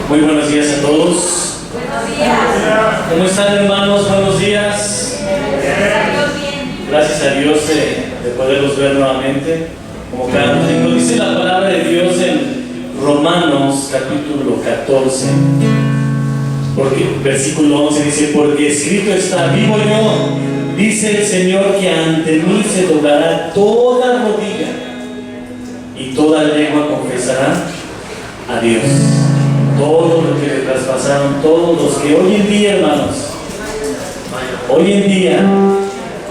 Muy buenos días a todos. Buenos días. ¿Cómo están, hermanos? Buenos días. Gracias a Dios de poderlos ver nuevamente. Como cada domingo dice la palabra de Dios en Romanos capítulo 14, versículo 11 dice: porque escrito está, vivo yo, dice el Señor, que ante mí se doblará toda rodilla y toda lengua confesará a Dios. Todo lo que le traspasaron, todos los que hoy en día, hermanos, hoy en día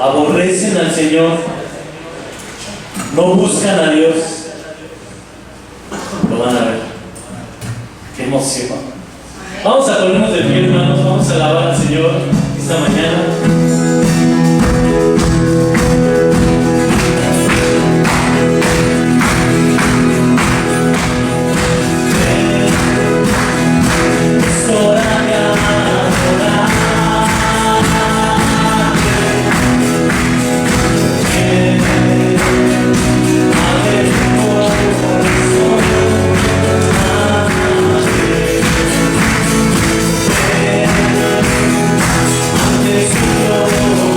aborrecen al Señor, no buscan a Dios, lo van a ver. Qué emoción. Vamos a ponernos de pie, hermanos, vamos a alabar al Señor esta mañana. Oh,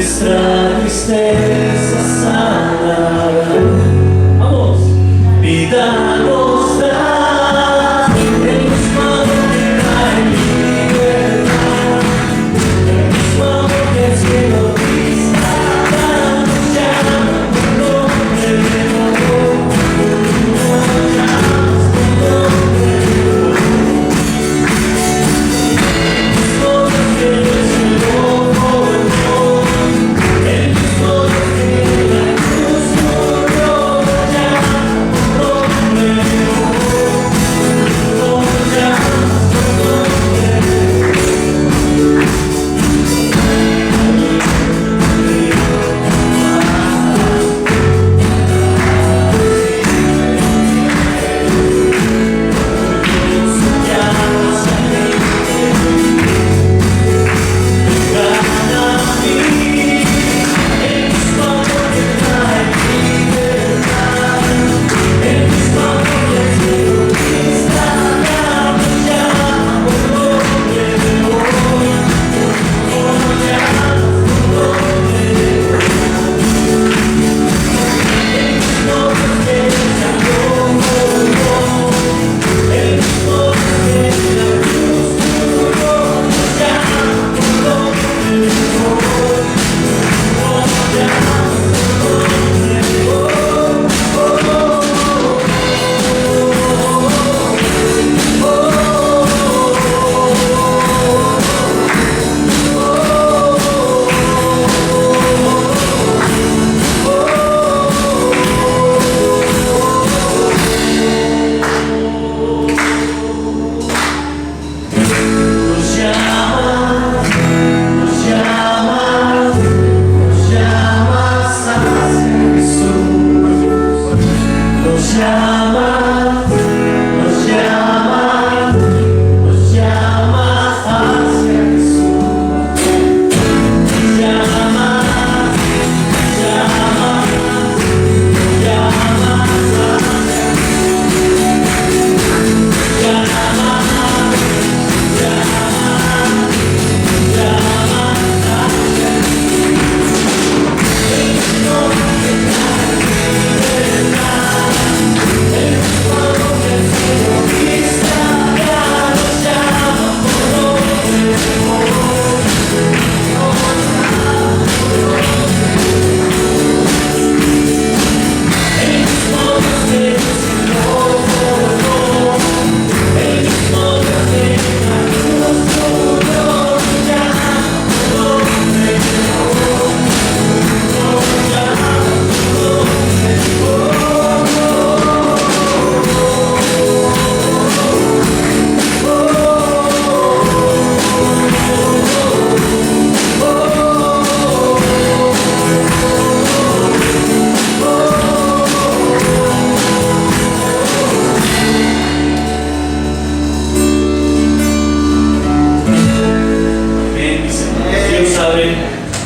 nuestra tristeza sanará. Vamos. Vida nos da, el mismo amor que trae libertad, el mismo amor que el cielo dista, nos llama por nombre de amor, nos llamas por nombre de amor. El mismo Dios que el cielo formó, el mismo Dios que la cruz murió, nos llama por nombre de amor, nos llamas por nombre de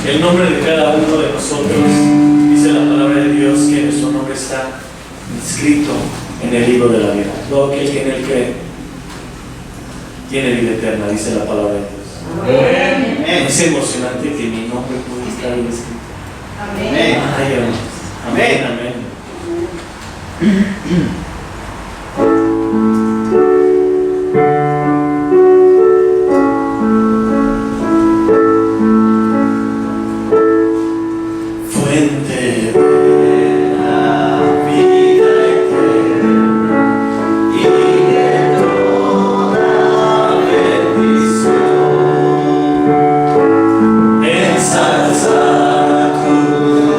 el nombre de cada uno de nosotros. Dice la palabra de Dios que nuestro nombre está inscrito en el libro de la vida. Todo aquel que en él cree tiene vida eterna, dice la palabra de Dios. Amén. Es emocionante que mi nombre puede estar ahí escrito. Amén. Ay, hermanos. Amén, amén.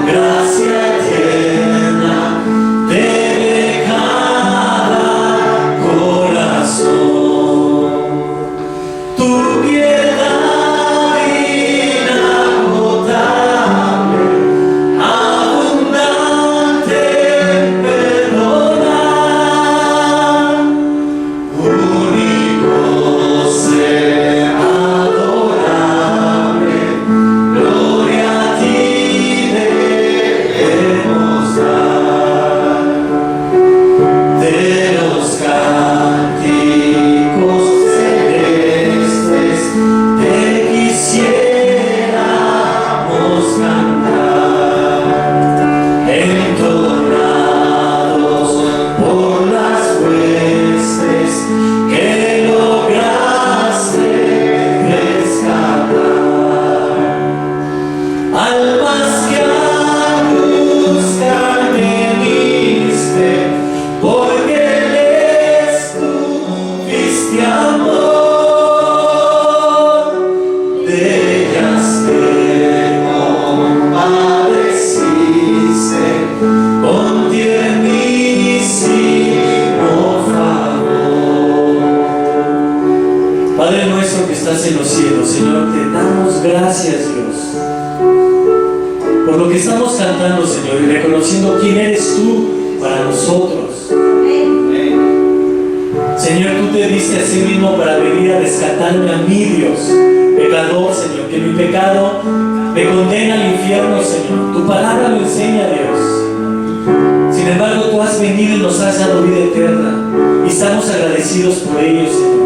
Gracia eterna, te deja por lo que estamos cantando, Señor, y reconociendo quién eres tú para nosotros. Señor, tú te diste a sí mismo para venir a rescatarme a mí, Dios, pecador, Señor, que mi pecado me condena al infierno, Señor. Tu palabra lo enseña, Dios. Sin embargo, tú has venido y nos has dado vida eterna, y estamos agradecidos por ello, Señor.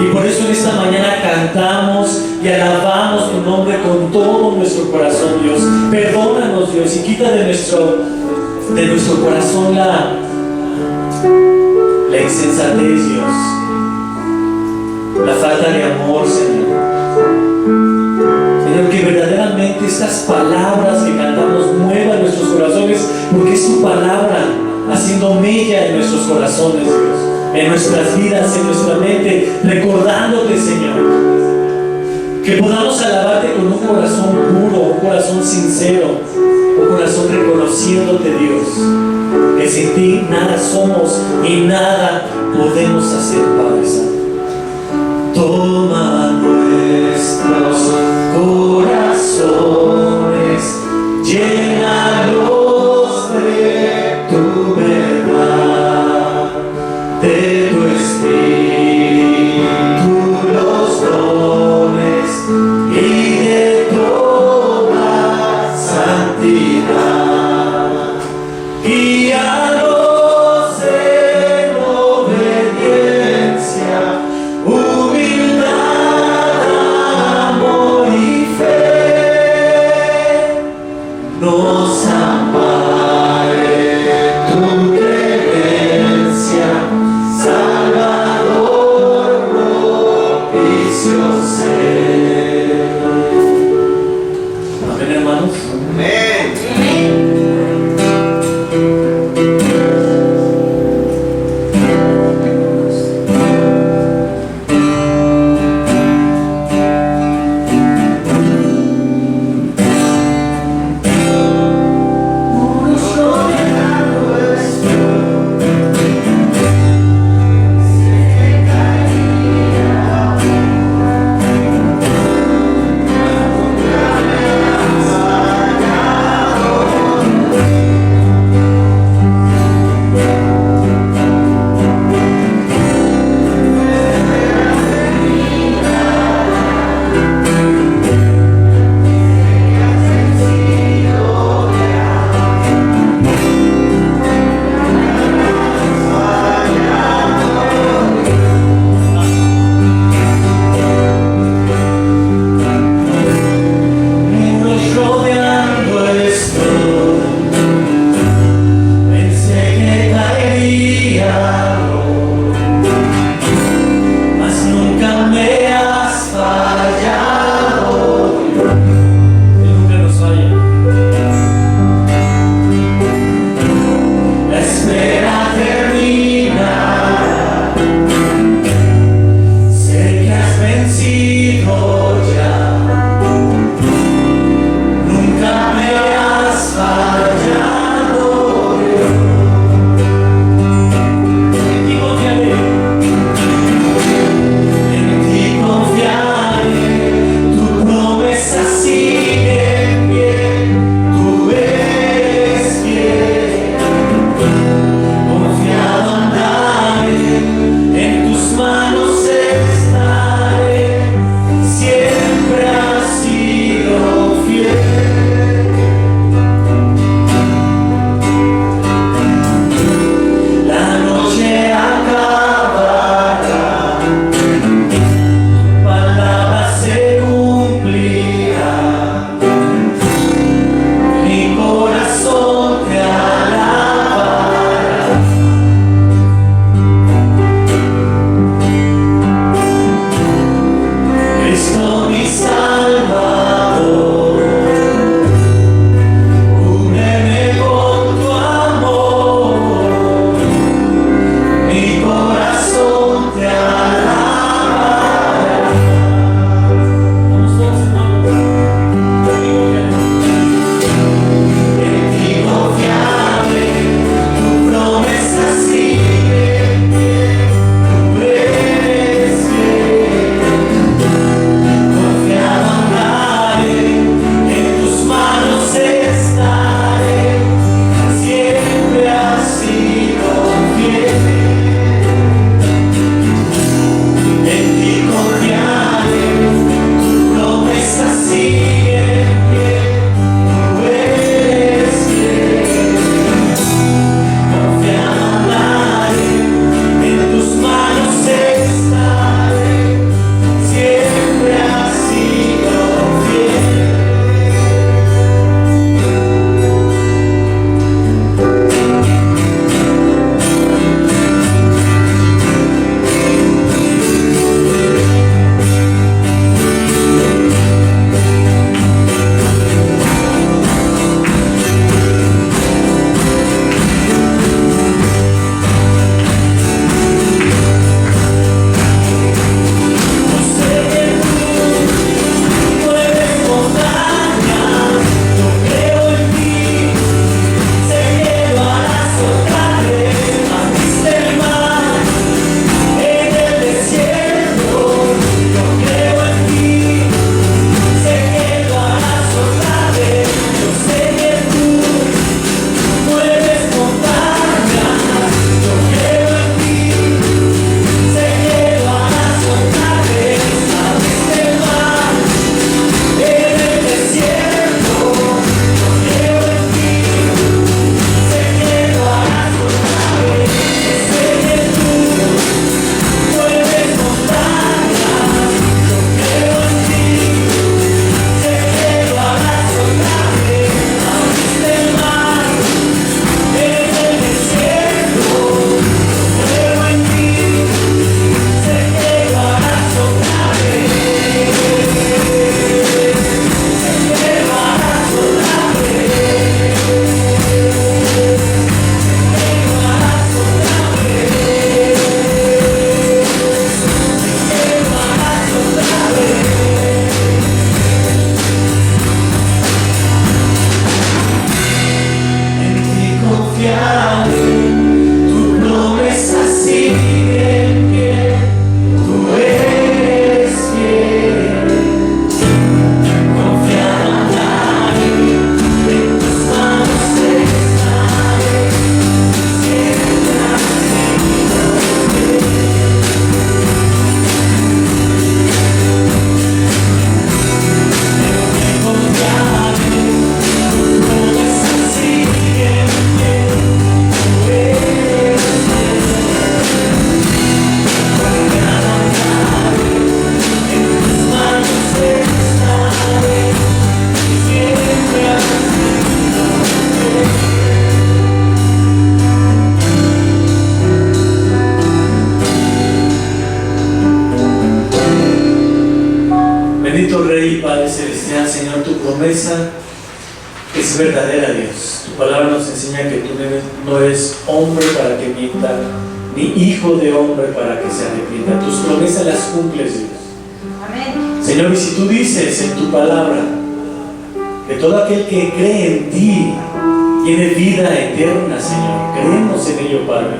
Y por eso en esta mañana cantamos y alabamos tu nombre con todo nuestro corazón, Dios. Perdónanos, Dios, y quita de nuestro corazón la insensatez, Dios, la falta de amor, Señor. Señor, que verdaderamente estas palabras que cantamos muevan nuestros corazones, porque es tu palabra haciendo mella en nuestros corazones, Dios, en nuestras vidas, en nuestra mente, recordándote, Señor, que podamos alabarte con un corazón puro, un corazón sincero, un corazón reconociéndote, Dios, que sin ti nada somos y nada podemos hacer, Padre Santo. Toma nuestros corazones, llénalos de tu verdad, de tu espíritu los dones y de toda santidad. Guíanos en obediencia, humildad, amor y fe. Nos ampare tu clemencia, Salvador, propicio ser. Amén, hermanos. Amén. Señor, tu promesa es verdadera, Dios. Tu palabra nos enseña que tú no eres hombre para que mienta, ni hijo de hombre para que se arrepienta. Tus promesas las cumples, Dios. Amén. Señor, y si tú dices en tu palabra que todo aquel que cree en ti tiene vida eterna, Señor, creemos en ello, Padre.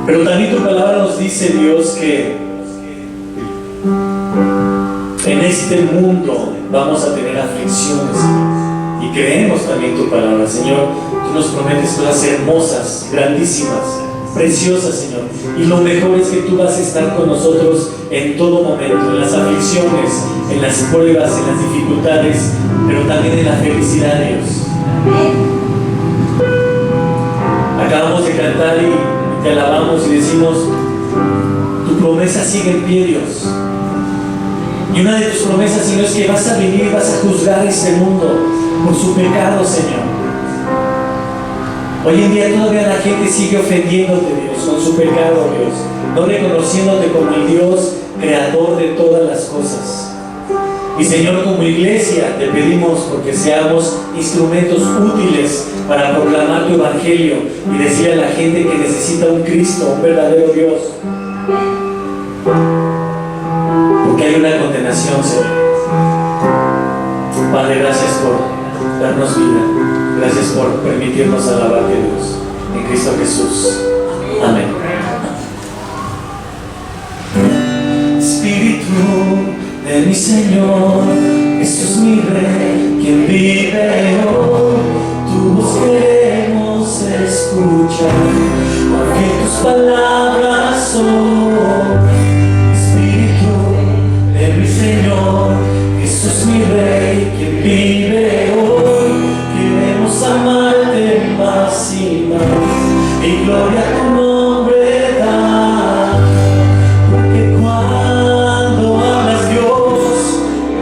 Pero también tu palabra nos dice, Dios, que en este mundo vamos a tener aflicciones, Señor. Y creemos también tu palabra, Señor. Tú nos prometes cosas hermosas, grandísimas, preciosas, Señor. Y lo mejor es que tú vas a estar con nosotros en todo momento, en las aflicciones, en las pruebas, en las dificultades, pero también en la felicidad, Dios. Acabamos de cantar y te alabamos y decimos, tu promesa sigue en pie, Dios. Y una de tus promesas, Señor, es que vas a venir y vas a juzgar este mundo por su pecado, Señor. Hoy en día todavía la gente sigue ofendiéndote, Dios, con su pecado, Dios, no reconociéndote como el Dios creador de todas las cosas. Y Señor, como iglesia te pedimos porque seamos instrumentos útiles para proclamar tu evangelio y decirle a la gente que necesita un Cristo, un verdadero Dios. Porque hay una condenación, Señor. Padre, gracias por darnos vida. Gracias por permitirnos alabarte, Dios. En Cristo Jesús. Amén. Espíritu de mi Señor, Jesús mi Rey, quien vive hoy, tu voz queremos escuchar, porque tus palabras son. Señor, Jesús mi Rey, quien vive hoy, queremos amarte más y más, y gloria a tu nombre da, porque cuando amas, Dios,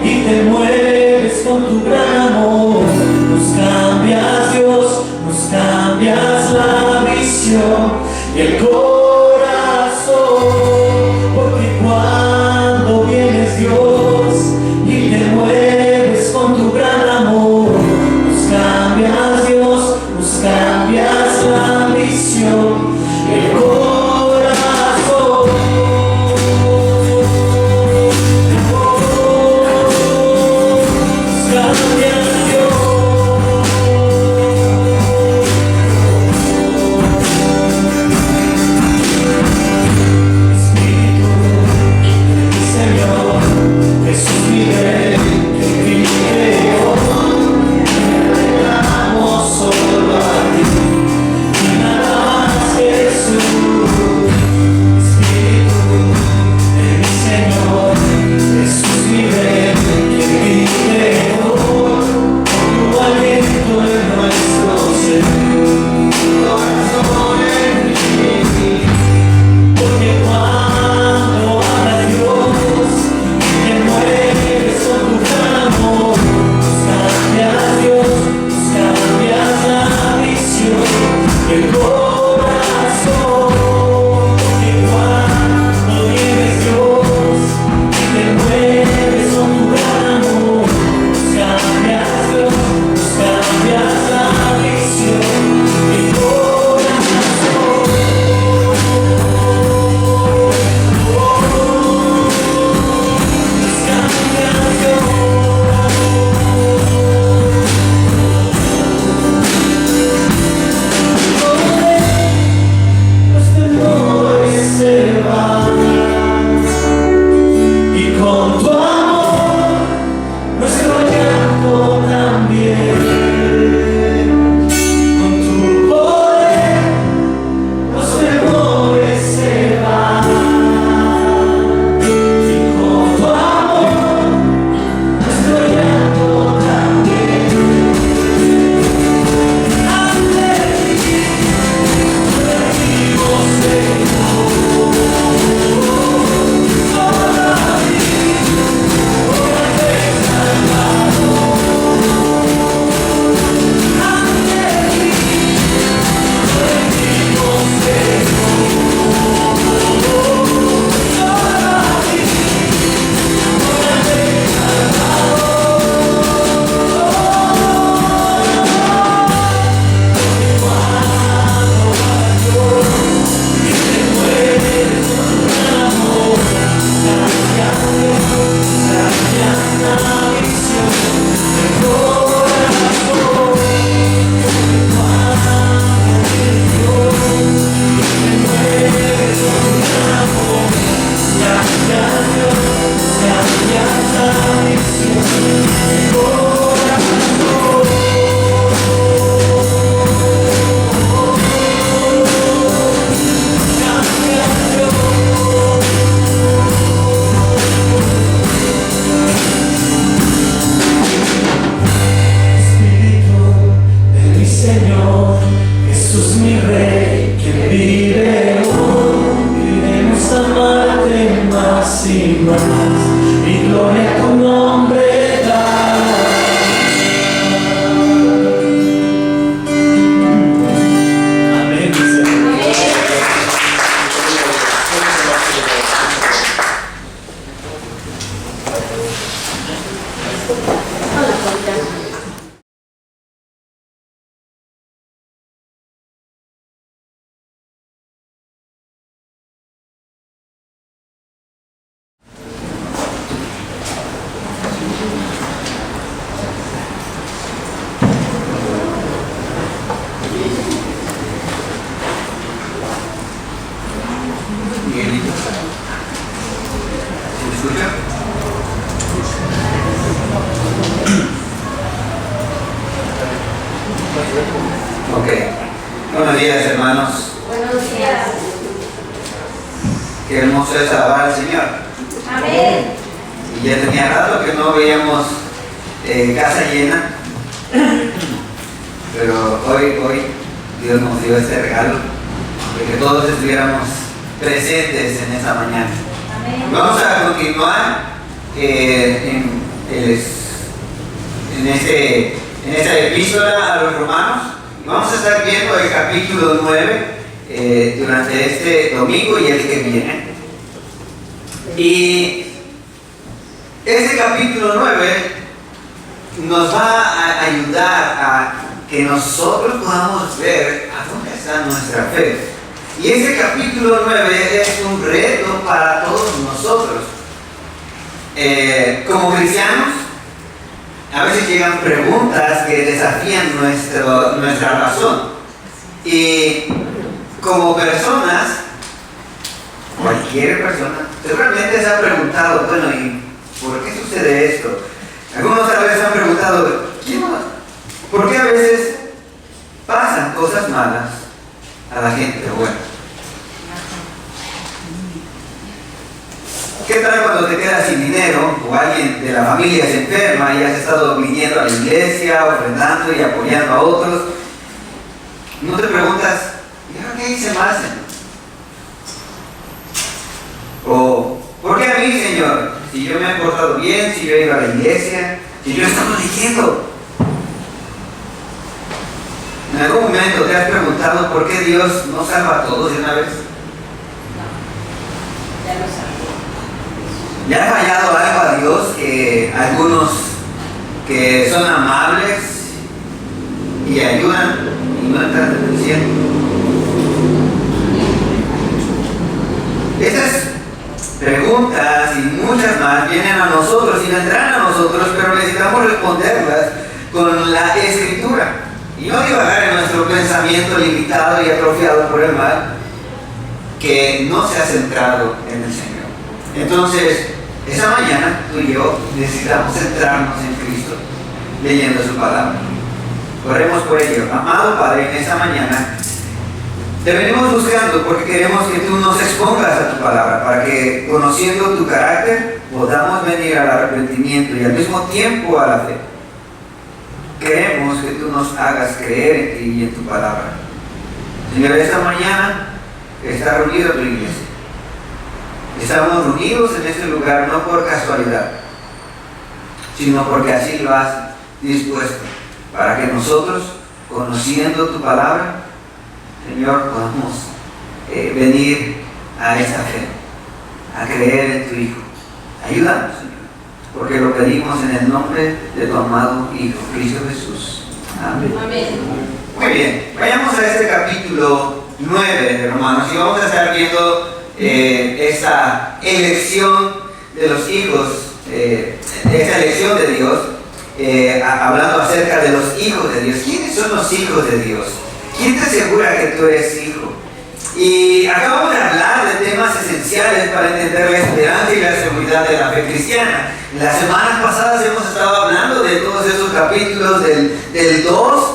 y te mueves con tu gran amor, nos cambias, Dios, nos cambias la visión y el corazón, porque cuando vienes, Dios, y te mueves con tu gran amor, nos cambias, Dios, nos cambias la visión, el corazón. Nos cambias, Dios. Señor, Jesús mi Rey, que vive hoy. Queremos amarte más y más, y gloria a tu nombre dar. Amén, Señor. Miguelito. ¿Se me escucha? Ok. Buenos días, hermanos. Buenos días. Qué hermoso es alabar al Señor. Amén. Y ya tenía rato que no veíamos casa llena. Pero hoy Dios nos dio este regalo de que todos estuviéramos presentes en esta mañana. Amén. Vamos a continuar en esta epístola a los romanos. Vamos a estar viendo el capítulo 9 durante este domingo y el que viene. Y este capítulo 9 nos va a ayudar a que nosotros podamos ver a dónde está nuestra fe. Y este capítulo 9 es un reto para todos nosotros. Como cristianos, a veces llegan preguntas que desafían nuestra razón. Y como personas, cualquier persona, seguramente se ha preguntado, bueno, ¿y por qué sucede esto? Algunos tal vez han preguntado, ¿por qué a veces pasan cosas malas a la gente buena? ¿Qué tal cuando te quedas sin dinero o alguien de la familia se enferma y has estado viniendo a la iglesia, ofrendando y apoyando a otros? ¿No te preguntas, ¿y ahora qué hice mal, Señor? O, ¿por qué a mí, Señor? Si yo me he portado bien, si yo he ido a la iglesia, si yo he estado leyendo. ¿En algún momento te has preguntado por qué Dios no salva a todos de una vez? Ya lo sabes. ¿Le ha fallado algo a Dios que algunos que son amables y ayudan y no entran en el cielo? Estas preguntas y muchas más vienen a nosotros y vendrán a nosotros, pero necesitamos responderlas con la Escritura y no divagar en nuestro pensamiento limitado y atrofiado por el mal que no se ha centrado en el Señor. Entonces, esa mañana tú y yo necesitamos centrarnos en Cristo, leyendo su palabra. Oremos por ello. Amado Padre, en esta mañana te venimos buscando porque queremos que tú nos expongas a tu palabra, para que, conociendo tu carácter, podamos venir al arrepentimiento y al mismo tiempo a la fe. Queremos que tú nos hagas creer en ti y en tu palabra. Señor, esta mañana está reunida tu iglesia. Estamos reunidos en este lugar no por casualidad, sino porque así lo has dispuesto, para que nosotros, conociendo tu palabra, Señor, podamos venir a esta fe, a creer en tu Hijo. Ayúdanos, Señor, porque lo pedimos en el nombre de tu amado Hijo, Cristo Jesús. Amén. Amén. Muy bien, vayamos a este capítulo 9 de Romanos y vamos a estar viendo esta elección de los hijos, esta elección de Dios, hablando acerca de los hijos de Dios. ¿Quiénes son los hijos de Dios? ¿Quién te asegura que tú eres hijo? Y acabamos de hablar de temas esenciales para entender la esperanza y la seguridad de la fe cristiana. Las semanas pasadas hemos estado hablando de todos esos capítulos del 2,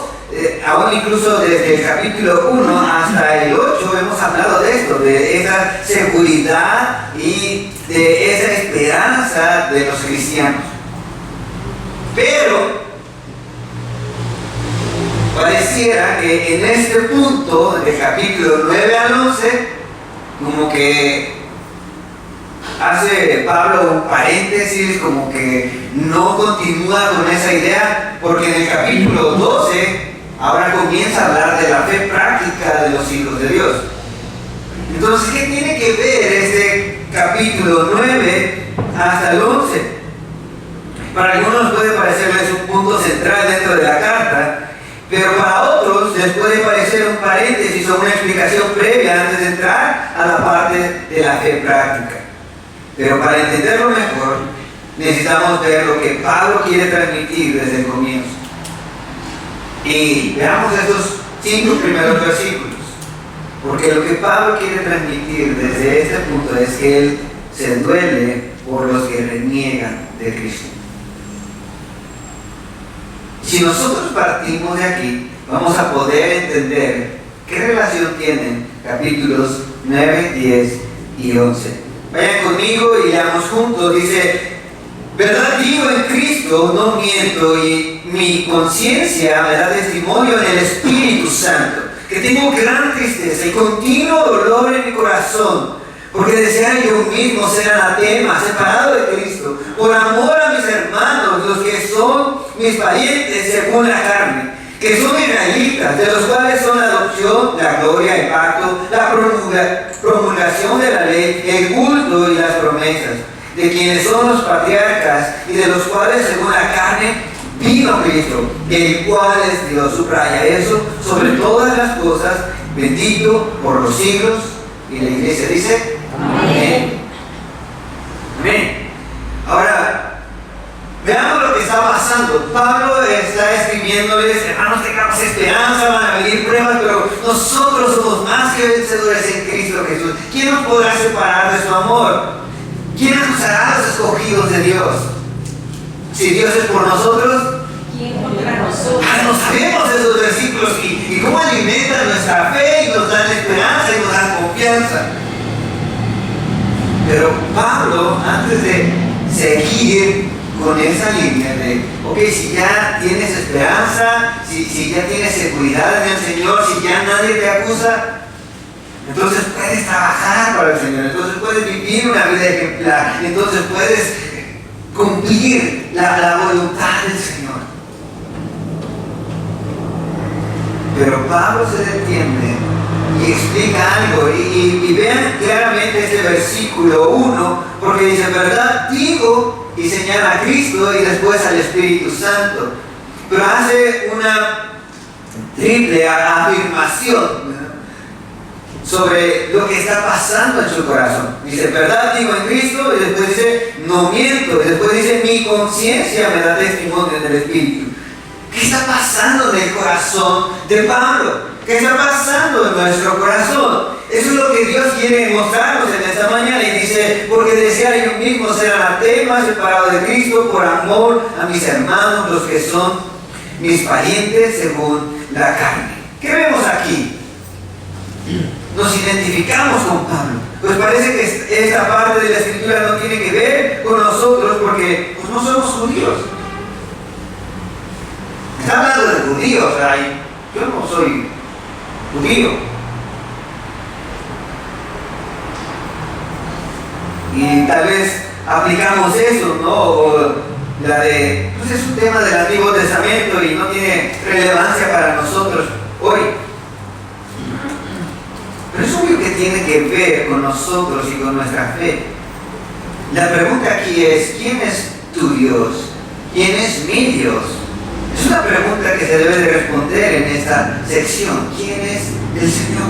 aún incluso desde el capítulo 1 hasta el 8 hemos hablado de esto, de esa seguridad y de esa esperanza de los cristianos. Pero pareciera pareciera que en este punto, del capítulo 9 al 11, como que hace Pablo un paréntesis, como que no continúa con esa idea, porque en el capítulo 12 ahora comienza a hablar de la fe práctica de los hijos de Dios. Entonces, ¿qué tiene que ver este capítulo 9 hasta el 11? Para algunos puede parecerles un punto central dentro de la carta, pero para otros les puede parecer un paréntesis o una explicación previa antes de entrar a la parte de la fe práctica. Pero para entenderlo mejor, necesitamos ver lo que Pablo quiere transmitir desde el comienzo. Y veamos esos 5 primeros versículos. Porque lo que Pablo quiere transmitir desde este punto es que él se duele por los que reniegan de Cristo. Si nosotros partimos de aquí, vamos a poder entender qué relación tienen capítulos 9, 10 y 11. Vayan conmigo y leamos juntos. Dice: verdad digo en Cristo, no miento, y mi conciencia me da testimonio en el Espíritu Santo, que tengo gran tristeza y continuo dolor en mi corazón, porque deseara yo mismo ser anatema, separado de Cristo, por amor a mis hermanos, los que son mis parientes según la carne, que son israelitas, de los cuales son la adopción, la gloria, el pacto, la promulgación de la ley, el culto y las promesas, de quienes son los patriarcas y de los cuales según la carne vino Cristo, el cual es Dios. Subraya eso sobre todas las cosas, bendito por los siglos. Y la iglesia dice: amén. Amén. Ahora, veamos lo que está pasando. Pablo está escribiéndoles: hermanos, tengamos esperanza, van a venir pruebas, pero nosotros somos más que vencedores en Cristo Jesús. ¿Quién nos podrá separar de su amor? ¿Quién acusará a los escogidos de Dios? Si Dios es por nosotros, ¿quién contra nosotros? no sabemos esos versículos y cómo alimentan nuestra fe y nos dan esperanza y nos dan confianza. Pero Pablo, antes de seguir con esa línea de, ok, si ya tienes esperanza, si ya tienes seguridad en el Señor, si ya nadie te acusa, entonces puedes trabajar para el Señor, entonces puedes vivir una vida ejemplar, entonces puedes cumplir la voluntad del Señor. Pero Pablo se detiene y explica algo, y vean claramente este versículo 1, porque dice: verdad digo, y señala a Cristo y después al Espíritu Santo, pero hace una triple afirmación sobre lo que está pasando en su corazón. Dice: verdad digo en Cristo, y después dice: no miento, y después dice: mi conciencia me da testimonio en el Espíritu. ¿Qué está pasando en el corazón de Pablo? ¿Qué está pasando en nuestro corazón? Eso es lo que Dios quiere mostrarnos en esta mañana, y dice: porque deseara yo mismo ser anatema, separado de Cristo, por amor a mis hermanos, los que son mis parientes según la carne. ¿Qué vemos aquí? Nos identificamos con Pablo. Pues parece que esta parte de la escritura no tiene que ver con nosotros, porque pues no somos judíos. Está hablando de judíos, yo no soy judío. Y tal vez aplicamos eso, ¿no? O la de, pues es un tema del Antiguo Testamento y no tiene relevancia para nosotros hoy. Pero es obvio que tiene que ver con nosotros y con nuestra fe. La pregunta aquí es: ¿quién es tu Dios? ¿Quién es mi Dios? Es una pregunta que se debe de responder en esta sección. ¿Quién es el Señor?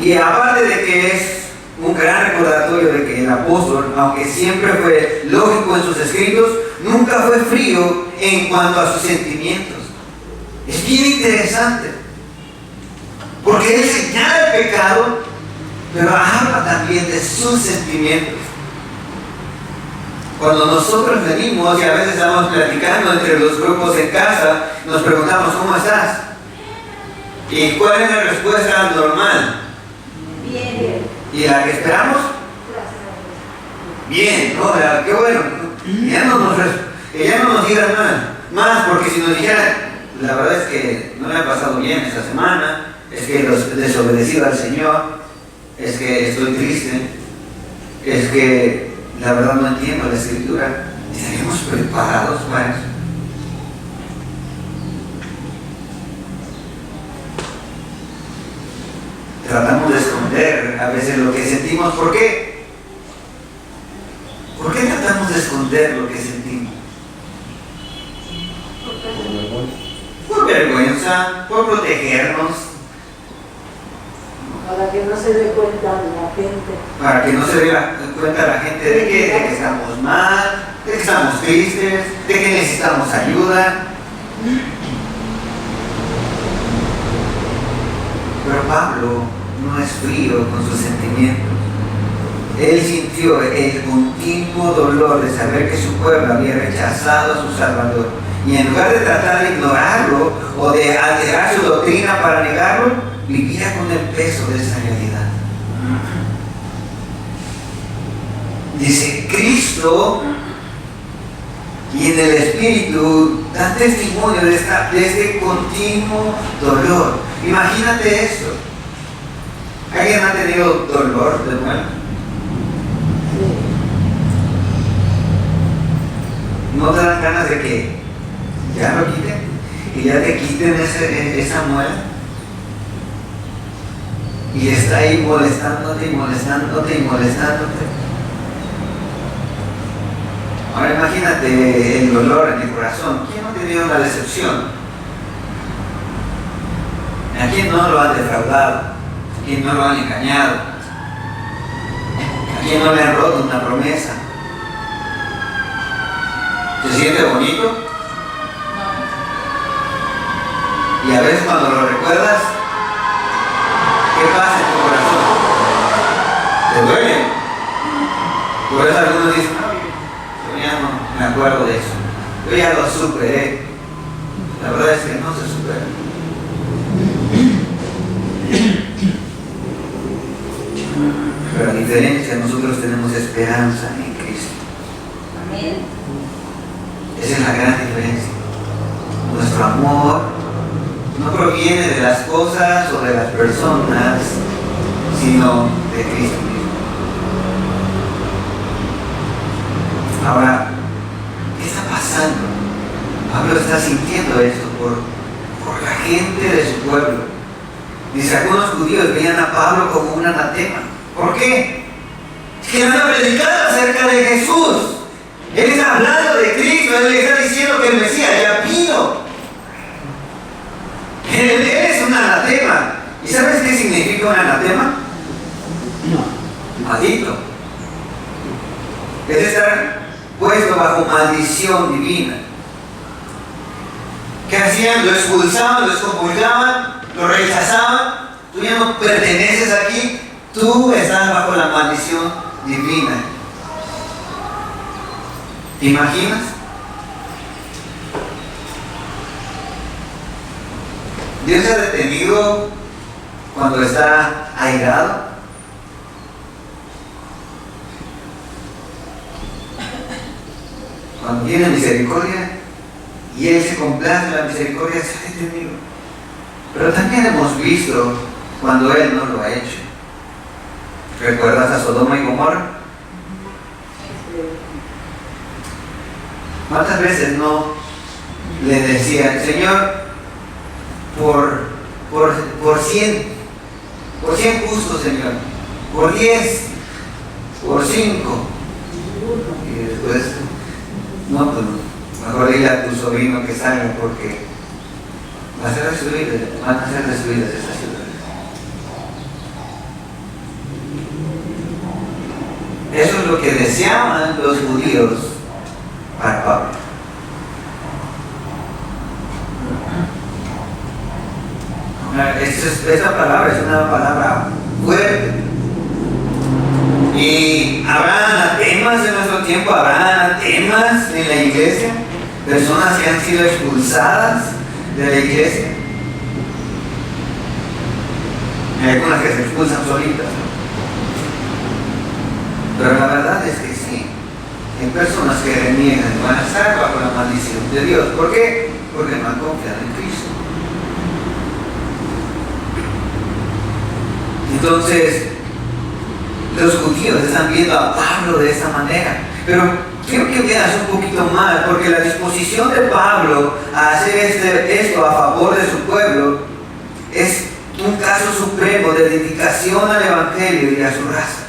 Y aparte de que es un gran recordatorio de que el apóstol, aunque siempre fue lógico en sus escritos, nunca fue frío en cuanto a sus sentimientos. Es bien interesante, porque él señala el pecado, pero habla también de sus sentimientos. Cuando nosotros venimos y a veces estamos platicando entre los grupos en casa, nos preguntamos: ¿cómo estás? ¿Y cuál es la respuesta normal? Bien. ¿Y la que esperamos? Bien, ¿no? Qué bueno. Que ya no nos digan más, porque si nos dijeran, la verdad es que no me ha pasado bien esta semana, es que he desobedecido al Señor, es que estoy triste, es que la verdad no entiendo la Escritura, ¿estaríamos preparados para eso? Tratamos de esconder a veces lo que sentimos. ¿Por qué? ¿Por qué tratamos de esconder lo que sentimos? Por vergüenza, por protegernos. Para que no se dé cuenta la gente. Para que no se dé cuenta la gente de que estamos mal, de que estamos tristes, de que necesitamos ayuda. Pero Pablo no es frío con sus sentimientos. Él sintió el continuo dolor de saber que su pueblo había rechazado a su Salvador. Y en lugar de tratar de ignorarlo o de alterar su doctrina para negarlo, vivía con el peso de esa realidad. Dice, Cristo y en el Espíritu dan testimonio de este continuo dolor. Imagínate esto. ¿Alguien ha tenido dolor de muerte? ¿No te dan ganas de que ya lo quiten? Que ya te quiten esa muela. Y está ahí molestándote y molestándote y molestándote. Ahora imagínate el dolor en el corazón. ¿Quién no ha tenido una decepción? ¿A quién no lo han defraudado? ¿A quién no lo han engañado? ¿A quién no le han roto una promesa? ¿Se siente bonito? Y a veces cuando lo recuerdas, ¿qué pasa en tu corazón? ¿Te duele? Por eso algunos dicen, no, yo ya no me acuerdo de eso. Yo ya lo superé. La verdad es que no se supera. Pero a diferencia, nosotros tenemos esperanza en Cristo. Amén. Esa es la gran diferencia. Nuestro amor no proviene de las cosas o de las personas, sino de Cristo mismo. Ahora, ¿qué está pasando? Pablo está sintiendo esto por la gente de su pueblo. Dice, algunos judíos veían a Pablo como un anatema. ¿Por qué? Es que no han predicado acerca de Jesús. Él está hablando de Cristo, él le está diciendo que el Mesías ya vino. Él es un anatema. ¿Y sabes qué significa un anatema? No. Maldito. Es estar puesto bajo maldición divina. ¿Qué hacían? Lo expulsaban, lo excomulgaban, lo rechazaban. Tú ya no perteneces aquí, tú estás bajo la maldición divina. ¿Te imaginas? Dios se ha detenido cuando está airado. Cuando tiene misericordia y Él se complace en la misericordia, se ha detenido. Pero también hemos visto cuando Él no lo ha hecho. ¿Recuerdas a Sodoma y Gomorra? ¿Cuántas veces no le decían, Señor, por 100 justos, Señor, por 10, por 5? Y después, no, pues mejor dile a tu sobrino que salga porque van a ser destruidas estas ciudades. Eso es lo que deseaban los judíos para Pablo. Esta palabra es una palabra fuerte. Y habrá anatemas en nuestro tiempo, habrá anatemas en la iglesia, personas que han sido expulsadas de la iglesia. Hay algunas que se expulsan solitas, ¿no? Pero la verdad es que sí, Hay personas que reniegan y van a estar bajo la maldición de Dios. ¿Por qué? Porque no han confiado en Cristo. Entonces, los judíos están viendo a Pablo de esta manera. Pero quiero que veas un poquito más, porque la disposición de Pablo a hacer esto a favor de su pueblo es un caso supremo de dedicación al Evangelio y a su raza,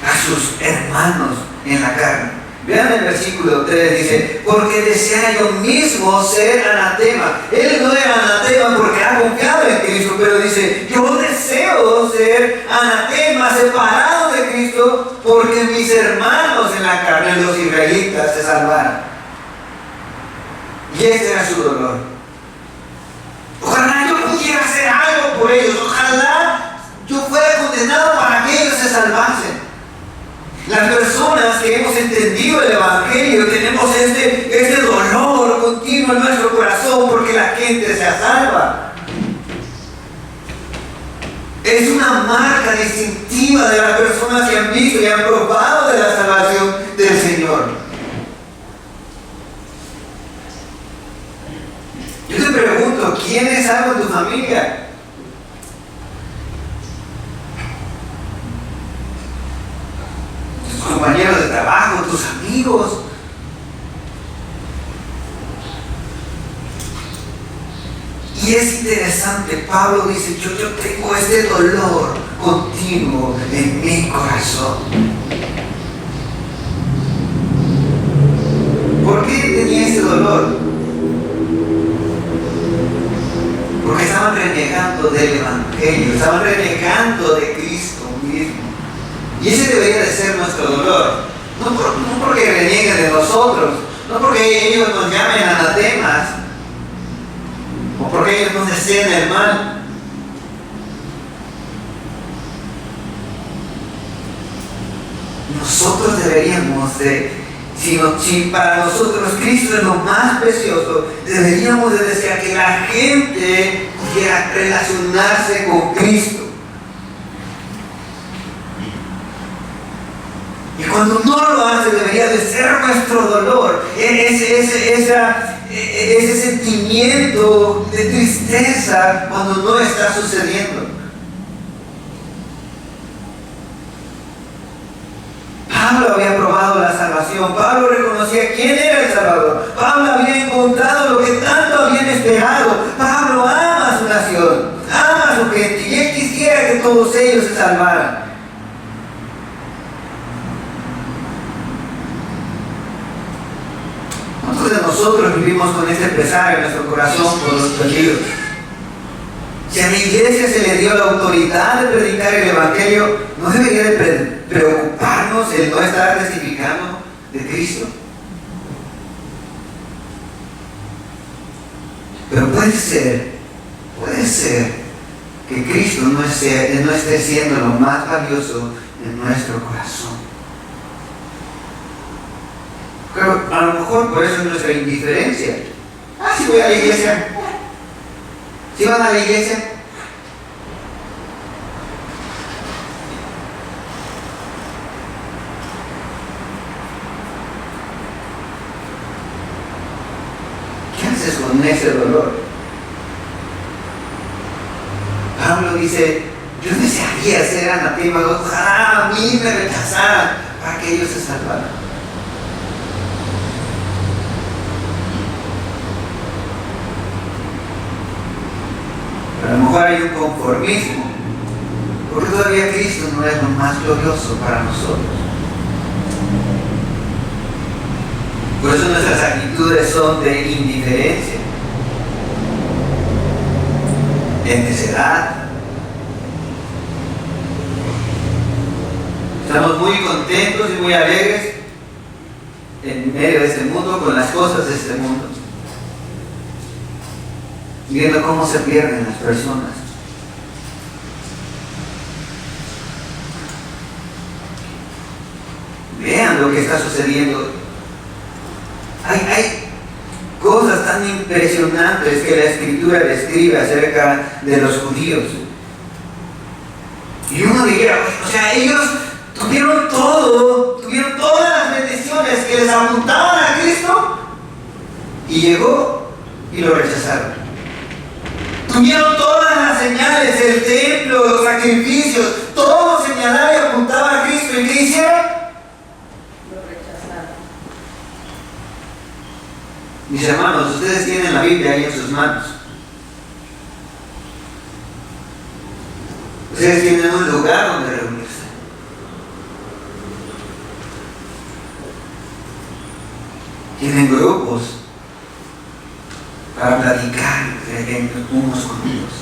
a sus hermanos en la carne. Vean el versículo 3, dice, porque desea yo mismo ser anatema. Él no era anatema porque ha confiado en Cristo, pero dice, yo deseo ser anatema, separado de Cristo, porque mis hermanos en la carne, los israelitas, se salvaron. Y este era su dolor. Ojalá yo pudiera hacer algo por ellos, ojalá yo fuera condenado para que ellos se salvasen. Las personas que hemos entendido el Evangelio tenemos este dolor continuo en nuestro corazón porque la gente se salva. Es una marca distintiva de las personas que han visto y han probado de la salvación del Señor. Yo te pregunto, ¿quién es salvo en tu familia? Compañeros de trabajo, tus amigos. Y es interesante, Pablo dice, yo tengo este dolor continuo en mi corazón. ¿Por qué tenía ese dolor? Porque estaban renegando del Evangelio, estaban renegando de Cristo mismo. Y ese debería de ser nuestro dolor. No porque renieguen de nosotros, no porque ellos nos llamen anatemas, o porque ellos nos deseen el mal. Nosotros deberíamos de, si para nosotros Cristo es lo más precioso, deberíamos de desear que la gente pudiera relacionarse con Cristo. Y cuando no lo hace, debería de ser nuestro dolor, ese sentimiento de tristeza cuando no está sucediendo. Pablo había probado la salvación, Pablo reconocía quién era el Salvador, Pablo había encontrado lo que tanto habían esperado. Pablo ama a su nación, ama a su gente, y él quisiera que todos ellos se salvaran. ¿Cuántos de nosotros vivimos con este pesar en nuestro corazón por los perdidos? Si a la iglesia se le dio la autoridad de predicar el Evangelio, ¿no debería de preocuparnos el no estar testificando de Cristo? Pero puede ser que Cristo no esté siendo lo más valioso en nuestro corazón. Pero a lo mejor por eso es nuestra indiferencia. Si voy a la iglesia. Si van a la iglesia. ¿Qué haces con ese dolor? Pablo dice, yo desearía ser anatema, ojalá a mí me rechazaran para que ellos se salvaran. A lo mejor hay un conformismo, porque todavía Cristo no es lo más glorioso para nosotros. Por eso nuestras actitudes son de indiferencia, de necedad. Estamos muy contentos y muy alegres en medio de este mundo, con las cosas de este mundo, viendo cómo se pierden las personas. Vean lo que está sucediendo. Hay cosas tan impresionantes que la Escritura describe acerca de los judíos. Y uno diría, o sea, ellos tuvieron todo que les apuntaban a Cristo, y llegó y lo rechazaron. Tuvieron todas las señales, el templo, los sacrificios, todo señalaba y apuntaba a Cristo. ¿Y qué hicieron? Lo rechazaron. Mis hermanos, ustedes tienen la Biblia ahí en sus manos. Ustedes tienen un lugar donde reunirse. Tienen grupos para platicar entre unos con otros.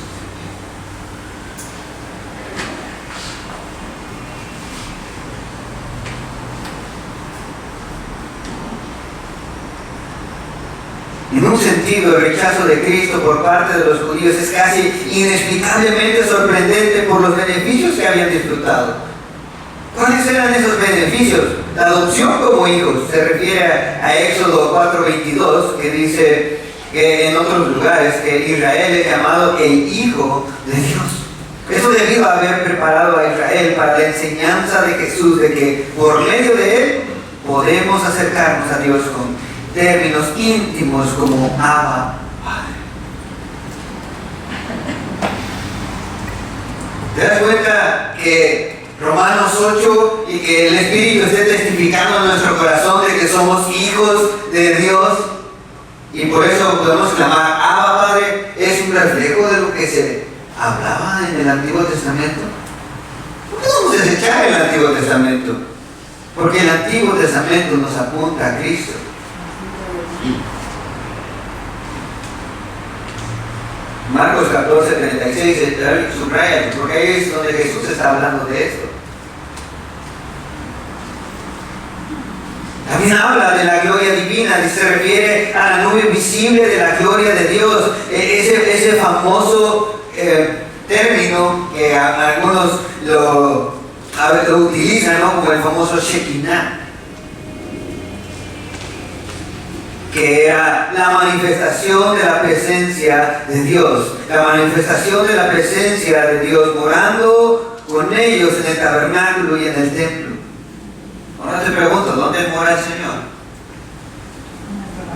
En un sentido, el rechazo de Cristo por parte de los judíos es casi inexplicablemente sorprendente por los beneficios que habían disfrutado. ¿Cuáles eran esos beneficios? La adopción como hijos. Se refiere a Éxodo 4:22, que dice que en otros lugares que Israel es llamado el Hijo de Dios. Eso debido a haber preparado a Israel para la enseñanza de Jesús, de que por medio de Él podemos acercarnos a Dios con términos íntimos como Abba, Padre. ¿Te das cuenta que Romanos 8 y que el Espíritu esté testificando en nuestro corazón de que somos hijos de Dios? Y por eso podemos clamar Abba, Padre. Es un reflejo de lo que se hablaba en el Antiguo Testamento. No podemos desechar el Antiguo Testamento, porque el Antiguo Testamento nos apunta a Cristo. Marcos 14:36, subraya, porque ahí es donde Jesús está hablando de esto. También habla de la gloria divina, y se refiere a la nube visible de la gloria de Dios, ese famoso término que algunos lo utilizan, ¿no? Como el famoso Shekinah, que era la manifestación de la presencia de Dios, la manifestación de la presencia de Dios morando con ellos en el tabernáculo y en el templo. Ahora te pregunto, ¿dónde mora el Señor?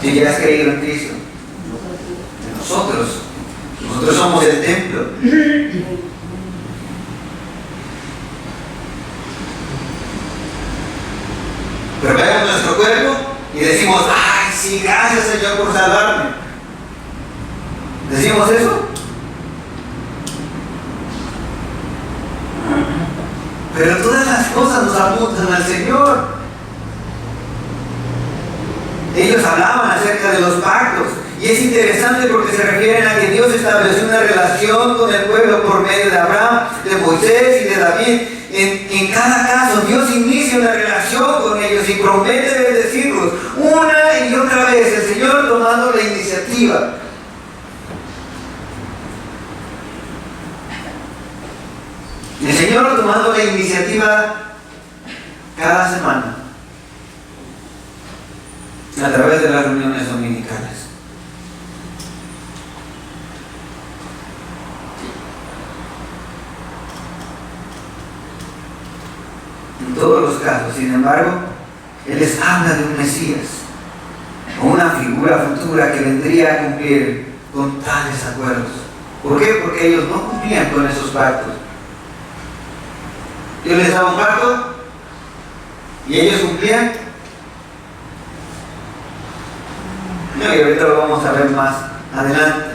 Si ya has creído en Cristo. En nosotros. Nosotros somos el templo. Pero vemos nuestro cuerpo y decimos, ¡ay, sí, gracias Señor por salvarme! ¿Decimos eso? Pero todas las cosas nos apuntan al Señor. Ellos hablaban acerca de los pactos, y es interesante porque se refieren a que Dios estableció una relación con el pueblo por medio de Abraham, de Moisés y de David. En cada caso Dios inicia una relación con ellos y promete bendecirlos una y otra vez, el Señor tomando la iniciativa. El Señor tomando la iniciativa cada semana a través de las reuniones dominicales. En todos los casos, sin embargo, Él les habla de un Mesías o una figura futura que vendría a cumplir con tales acuerdos. ¿Por qué? Porque ellos no cumplían con esos pactos. Dios les daba un pacto y ellos cumplían. No, y ahorita lo vamos a ver más adelante.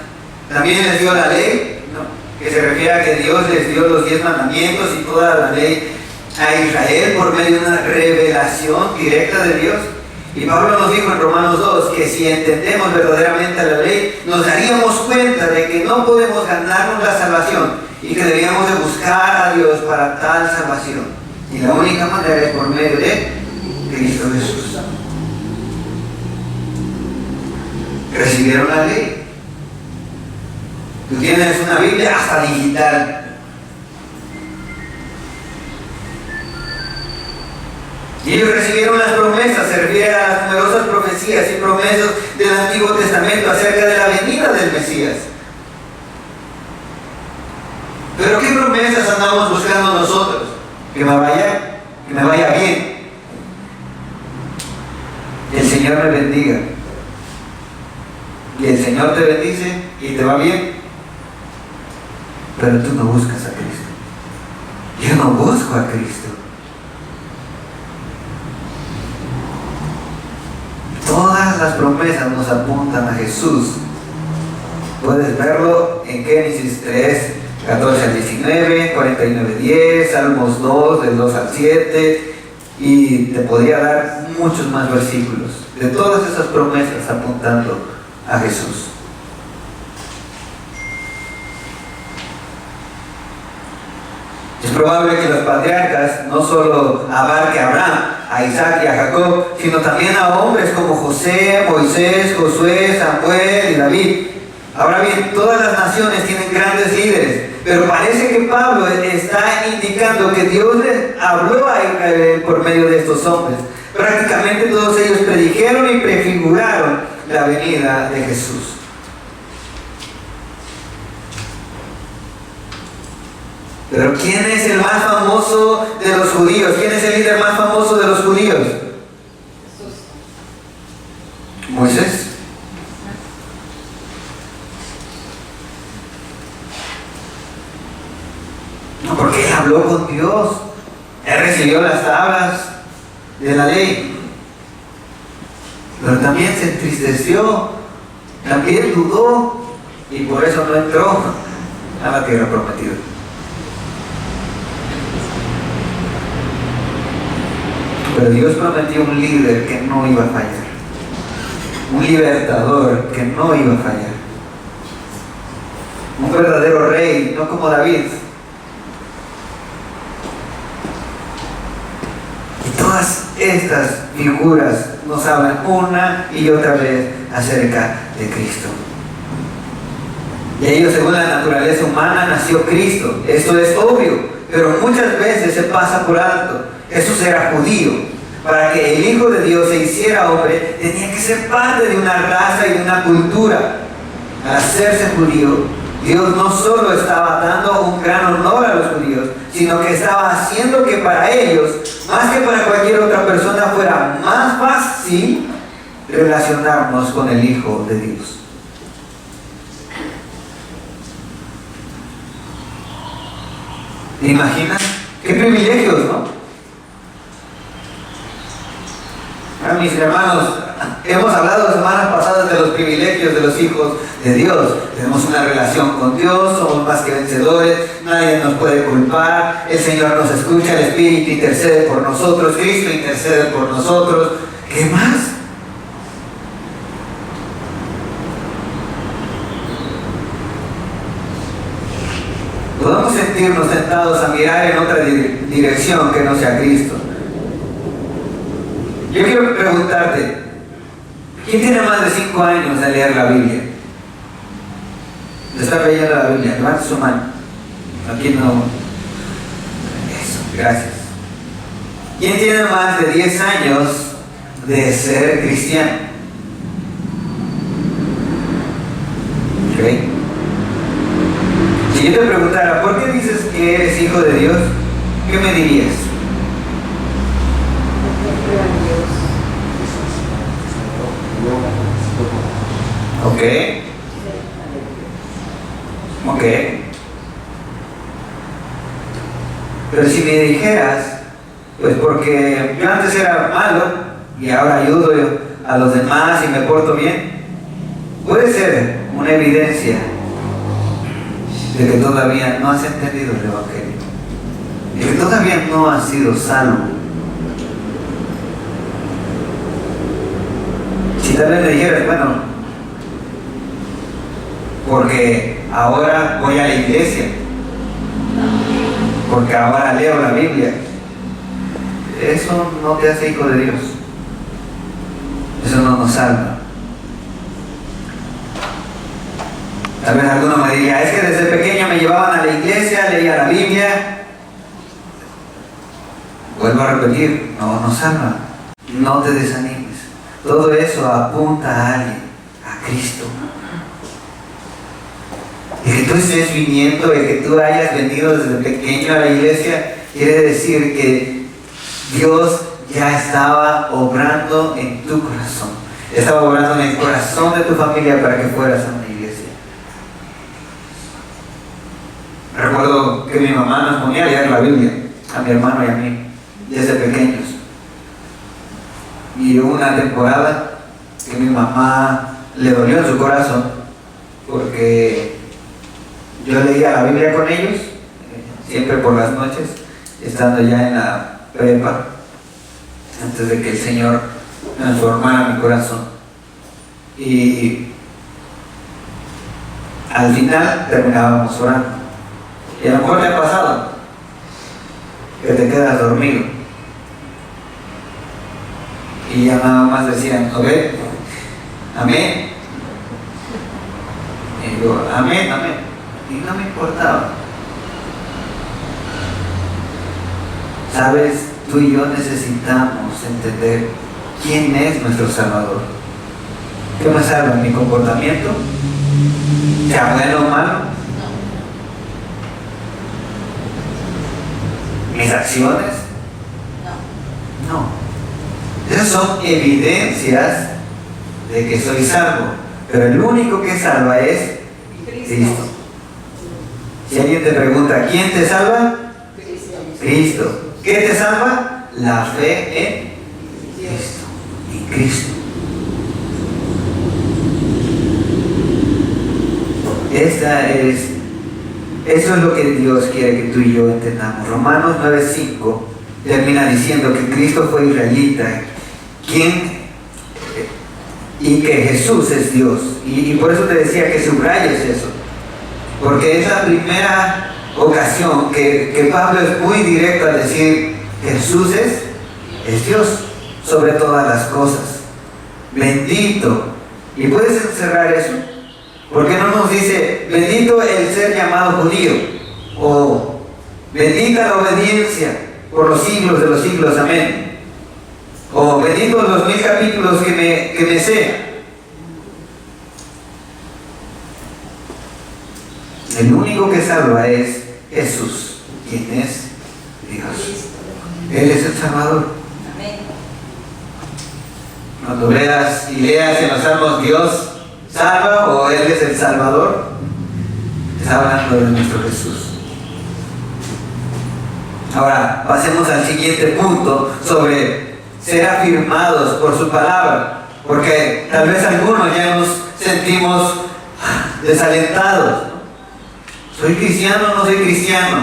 También les dio la ley, ¿no? Que se refiere a que Dios les dio los 10 mandamientos y toda la ley a Israel por medio de una revelación directa de Dios. Y Pablo nos dijo en Romanos 2 que si entendemos verdaderamente la ley, nos daríamos cuenta de que no podemos ganarnos la salvación y que debíamos de buscar a Dios para tal salvación. Y la única manera es por medio de Cristo Jesús. Recibieron la ley. Tú tienes una Biblia hasta digital. Y ellos recibieron las promesas, se refiere a las numerosas profecías y promesas del Antiguo Testamento acerca de la venida del Mesías. Pero ¿qué promesas andamos buscando nosotros? Que me vaya bien. Señor me bendiga. Y el Señor te bendice y te va bien. Pero tú no buscas a Cristo. Yo no busco a Cristo. Todas las promesas nos apuntan a Jesús. Puedes verlo en Génesis 3, 14 al 19, 49, 10, Salmos 2, del 2 al 7, y te podría dar muchos más versículos de todas esas promesas apuntando a Jesús. Es probable que los patriarcas no solo abarque a Abraham, a Isaac y a Jacob, sino también a hombres como José, Moisés, Josué, Samuel y David. Ahora bien, todas las naciones tienen grandes líderes, pero parece que Pablo está indicando que Dios les habló a Israel por medio de estos hombres. Prácticamente todos ellos predijeron y prefiguraron la venida de Jesús. Pero ¿quién es el más famoso de los judíos? ¿Quién es el líder más famoso de los judíos? Jesús. Moisés. No, porque él habló con Dios. Él recibió las tablas de la ley. Pero también se entristeció. También dudó. Y por eso no entró a la tierra prometida. Pero Dios prometió un líder que no iba a fallar. Un libertador que no iba a fallar. Un verdadero rey, no como David. Y todas estas figuras nos hablan una y otra vez acerca de Cristo. Y ellos, según la naturaleza humana, nació Cristo. Esto es obvio, pero muchas veces se pasa por alto. Jesús era judío. Para que el Hijo de Dios se hiciera hombre, tenía que ser parte de una raza y de una cultura. Al hacerse judío, Dios no solo estaba dando un gran honor a los judíos, sino que estaba haciendo que para ellos, más que para cualquier otra persona, fuera más fácil relacionarnos con el Hijo de Dios. ¿Te imaginas? ¡Qué privilegios!, ¿no? Mis hermanos, hemos hablado semanas pasadas de los privilegios de los hijos de Dios. Tenemos una relación con Dios, somos más que vencedores, nadie nos puede culpar, el Señor nos escucha, el Espíritu intercede por nosotros, Cristo intercede por nosotros. ¿Qué más? Podemos sentirnos tentados a mirar en otra dirección que no sea Cristo. Yo quiero preguntarte, ¿quién tiene más de 5 años de leer la Biblia? ¿De estar leyendo la Biblia? Levante su mano. Aquí no. Eso, gracias. ¿Quién tiene más de 10 años de ser cristiano? ¿Ok? Si yo te preguntara, ¿por qué dices que eres hijo de Dios? ¿Qué me dirías? Ok. Ok. Pero si me dijeras, pues porque yo antes era malo y ahora ayudo a los demás y me porto bien, puede ser una evidencia de que todavía no has entendido el Evangelio, de que todavía no has sido salvo. Si tal vez me dijeras, bueno, porque ahora voy a la iglesia, porque ahora leo la Biblia, eso no te hace hijo de Dios. Eso no nos salva. Tal vez alguno me diría, es que desde pequeño me llevaban a la iglesia, leía la Biblia. Vuelvo a repetir, no nos salva. No te desanimes. Todo eso apunta a alguien, a Cristo. El que tú estés viniendo, el que tú hayas venido desde pequeño a la iglesia, quiere decir que Dios ya estaba obrando en tu corazón. Estaba obrando en el corazón de tu familia para que fueras a una iglesia. Recuerdo que mi mamá nos ponía a leer la Biblia, a mi hermano y a mí, desde pequeños. Y hubo una temporada que mi mamá le dolió en su corazón porque yo leía la Biblia con ellos, siempre por las noches, estando ya en la prepa, antes de que el Señor transformara mi corazón. Y al final terminábamos orando. Y a lo mejor te ha pasado que te quedas dormido y ya nada más decían, ¿ok? Amén. Y yo, amén, amén. Y no me importaba. Sabes, tú y yo necesitamos entender quién es nuestro Salvador. ¿Qué me salva? ¿Mi comportamiento? ¿Sea bueno o malo? ¿Mis acciones? No. Esas son evidencias de que soy salvo. Pero el único que salva es Cristo. Si alguien te pregunta, ¿quién te salva? Cristo. ¿Qué te salva? La fe en Cristo. En Cristo. Eso es lo que Dios quiere que tú y yo entendamos. Romanos 9:5 termina diciendo que Cristo fue israelita, y que Jesús es Dios. Y por eso te decía que subrayes eso. Porque es la primera ocasión que Pablo es muy directo al decir Jesús es Dios sobre todas las cosas. Bendito. ¿Y puedes encerrar eso? ¿Por qué no nos dice bendito el ser llamado judío? O bendita la obediencia por los siglos de los siglos, amén. O bendito los 1000 capítulos que me sé. El único que salva es Jesús, quien es Dios. Él es el Salvador. Cuando veas y leas en los salmos Dios salva o Él es el Salvador, está hablando de nuestro Jesús. Ahora pasemos al siguiente punto sobre ser afirmados por su palabra, porque tal vez algunos ya nos sentimos desalentados. ¿Soy cristiano o no soy cristiano?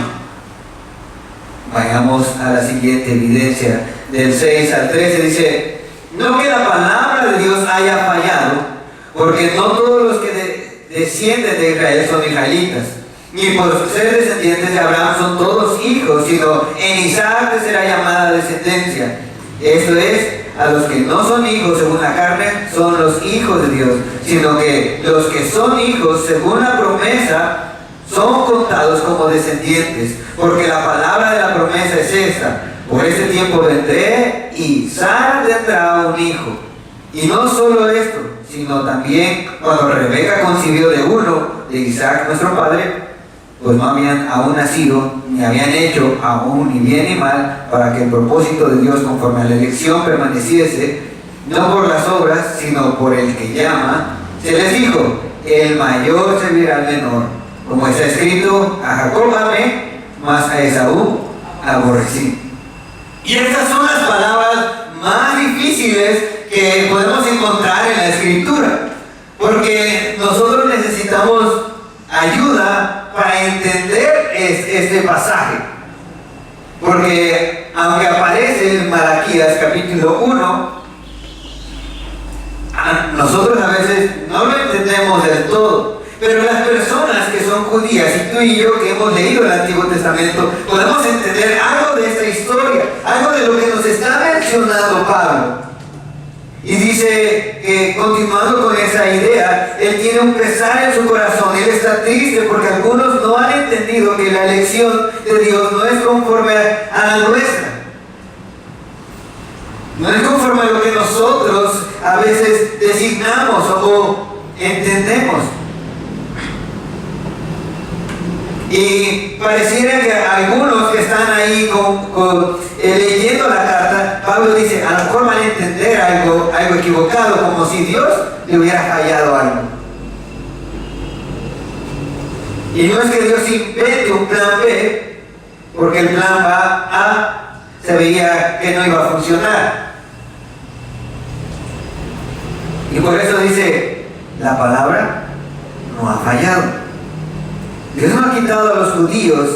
Vayamos a la siguiente evidencia, del 6 al 13, dice: no que la palabra de Dios haya fallado, porque no todos los que descienden de Israel son israelitas, ni por ser descendientes de Abraham son todos hijos, sino en Isaac te será llamada descendencia. Esto es, a los que no son hijos según la carne son los hijos de Dios, sino que los que son hijos según la promesa son contados como descendientes, porque la palabra de la promesa es esta: por este tiempo vendré y Sara tendrá un hijo. Y no solo esto, sino también cuando Rebeca concibió de uno, de Isaac nuestro padre, pues no habían aún nacido, ni habían hecho aún ni bien ni mal, para que el propósito de Dios conforme a la elección permaneciese, no por las obras, sino por el que llama. Se les dijo: el mayor servirá al menor. Como está escrito: a Jacob amé, mas a Esaú aborrecí. Y estas son las palabras más difíciles que podemos encontrar en la Escritura, porque nosotros necesitamos ayuda para entender este pasaje, porque aunque aparece en Malaquías capítulo 1, nosotros a veces no lo entendemos del todo. Pero las personas que son judías, y tú y yo que hemos leído el Antiguo Testamento, podemos entender algo de esta historia, algo de lo que nos está mencionando Pablo. Y dice que, continuando con esa idea, él tiene un pesar en su corazón, él está triste porque algunos no han entendido que la elección de Dios no es conforme a la nuestra. No es conforme a lo que nosotros a veces designamos o entendemos. Y pareciera que algunos que están ahí leyendo la carta Pablo dice, a lo mejor van a entender algo equivocado, como si Dios le hubiera fallado algo. Y no es que Dios invente un plan B, porque el plan A se veía que no iba a funcionar. Y por eso dice, la palabra no ha fallado. Dios no ha quitado a los judíos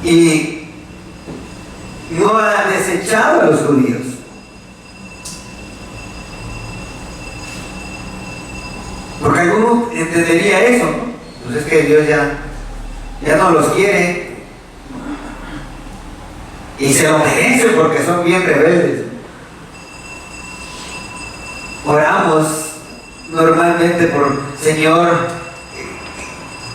y no ha desechado a los judíos. Porque alguno entendería eso, ¿no? Pues es que Dios ya no los quiere y se lo merecen porque son bien rebeldes. Oramos normalmente por, Señor,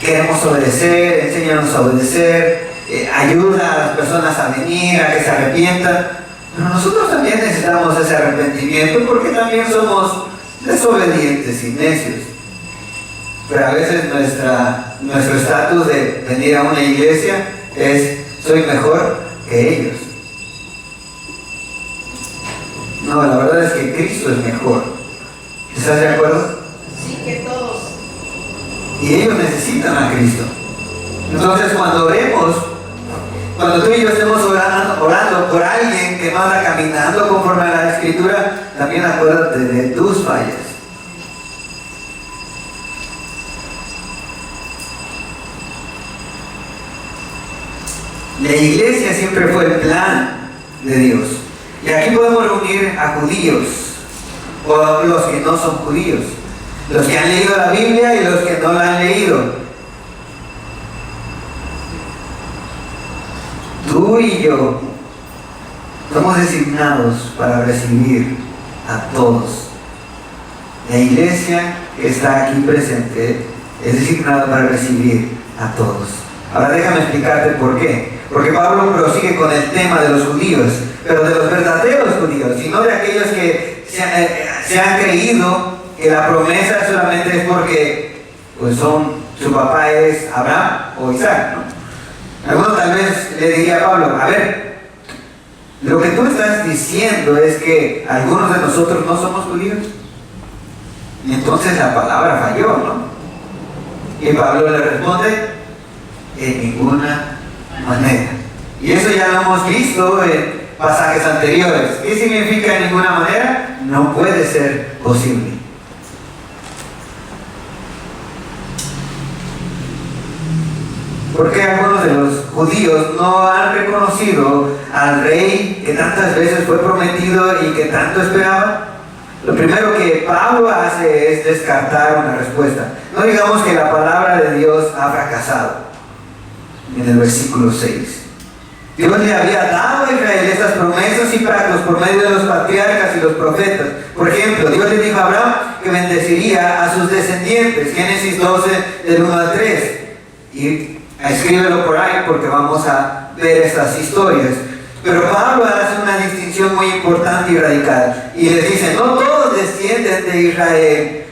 queremos obedecer, enséñanos a obedecer, ayuda a las personas a venir, a que se arrepientan. Pero nosotros también necesitamos ese arrepentimiento porque también somos desobedientes y necios. Pero a veces nuestro estatus de venir a una iglesia es, soy mejor que ellos. No, la verdad es que Cristo es mejor. ¿Estás de acuerdo? Sí, que todos. Y ellos necesitan a Cristo. Entonces cuando oremos, cuando tú y yo estemos orando por alguien que no anda caminando conforme a la Escritura, también acuérdate de tus fallas. La iglesia siempre fue el plan de Dios. Y aquí podemos reunir a judíos o los que no son judíos, los que han leído la Biblia y los que no la han leído. Tú y yo somos designados para recibir a todos. La iglesia que está aquí presente es designada para recibir a todos. Ahora déjame explicarte por qué. Porque Pablo prosigue con el tema de los judíos, pero de los verdaderos judíos, y no de aquellos que se han creído que la promesa solamente es porque pues su papá es Abraham o Isaac, ¿no? Alguno tal vez le diría a Pablo, a ver, lo que tú estás diciendo es que algunos de nosotros no somos judíos. Y entonces la palabra falló, ¿no? Y Pablo le responde, en ninguna manera. Y eso ya lo hemos visto en pasajes anteriores. ¿Qué significa en ninguna manera? No puede ser posible. Porque algunos de los judíos no han reconocido al rey que tantas veces fue prometido y que tanto esperaban. Lo primero que Pablo hace es descartar una respuesta. No digamos que la palabra de Dios ha fracasado. En el versículo 6. Dios le había dado a Israel estas promesas y pactos por medio de los patriarcas y los profetas. Por ejemplo, Dios le dijo a Abraham que bendeciría a sus descendientes. Génesis 12, del 1 al 3. Y escríbelo por ahí porque vamos a ver estas historias. Pero Pablo hace una distinción muy importante y radical. Y les dice, no todos descienden de Israel.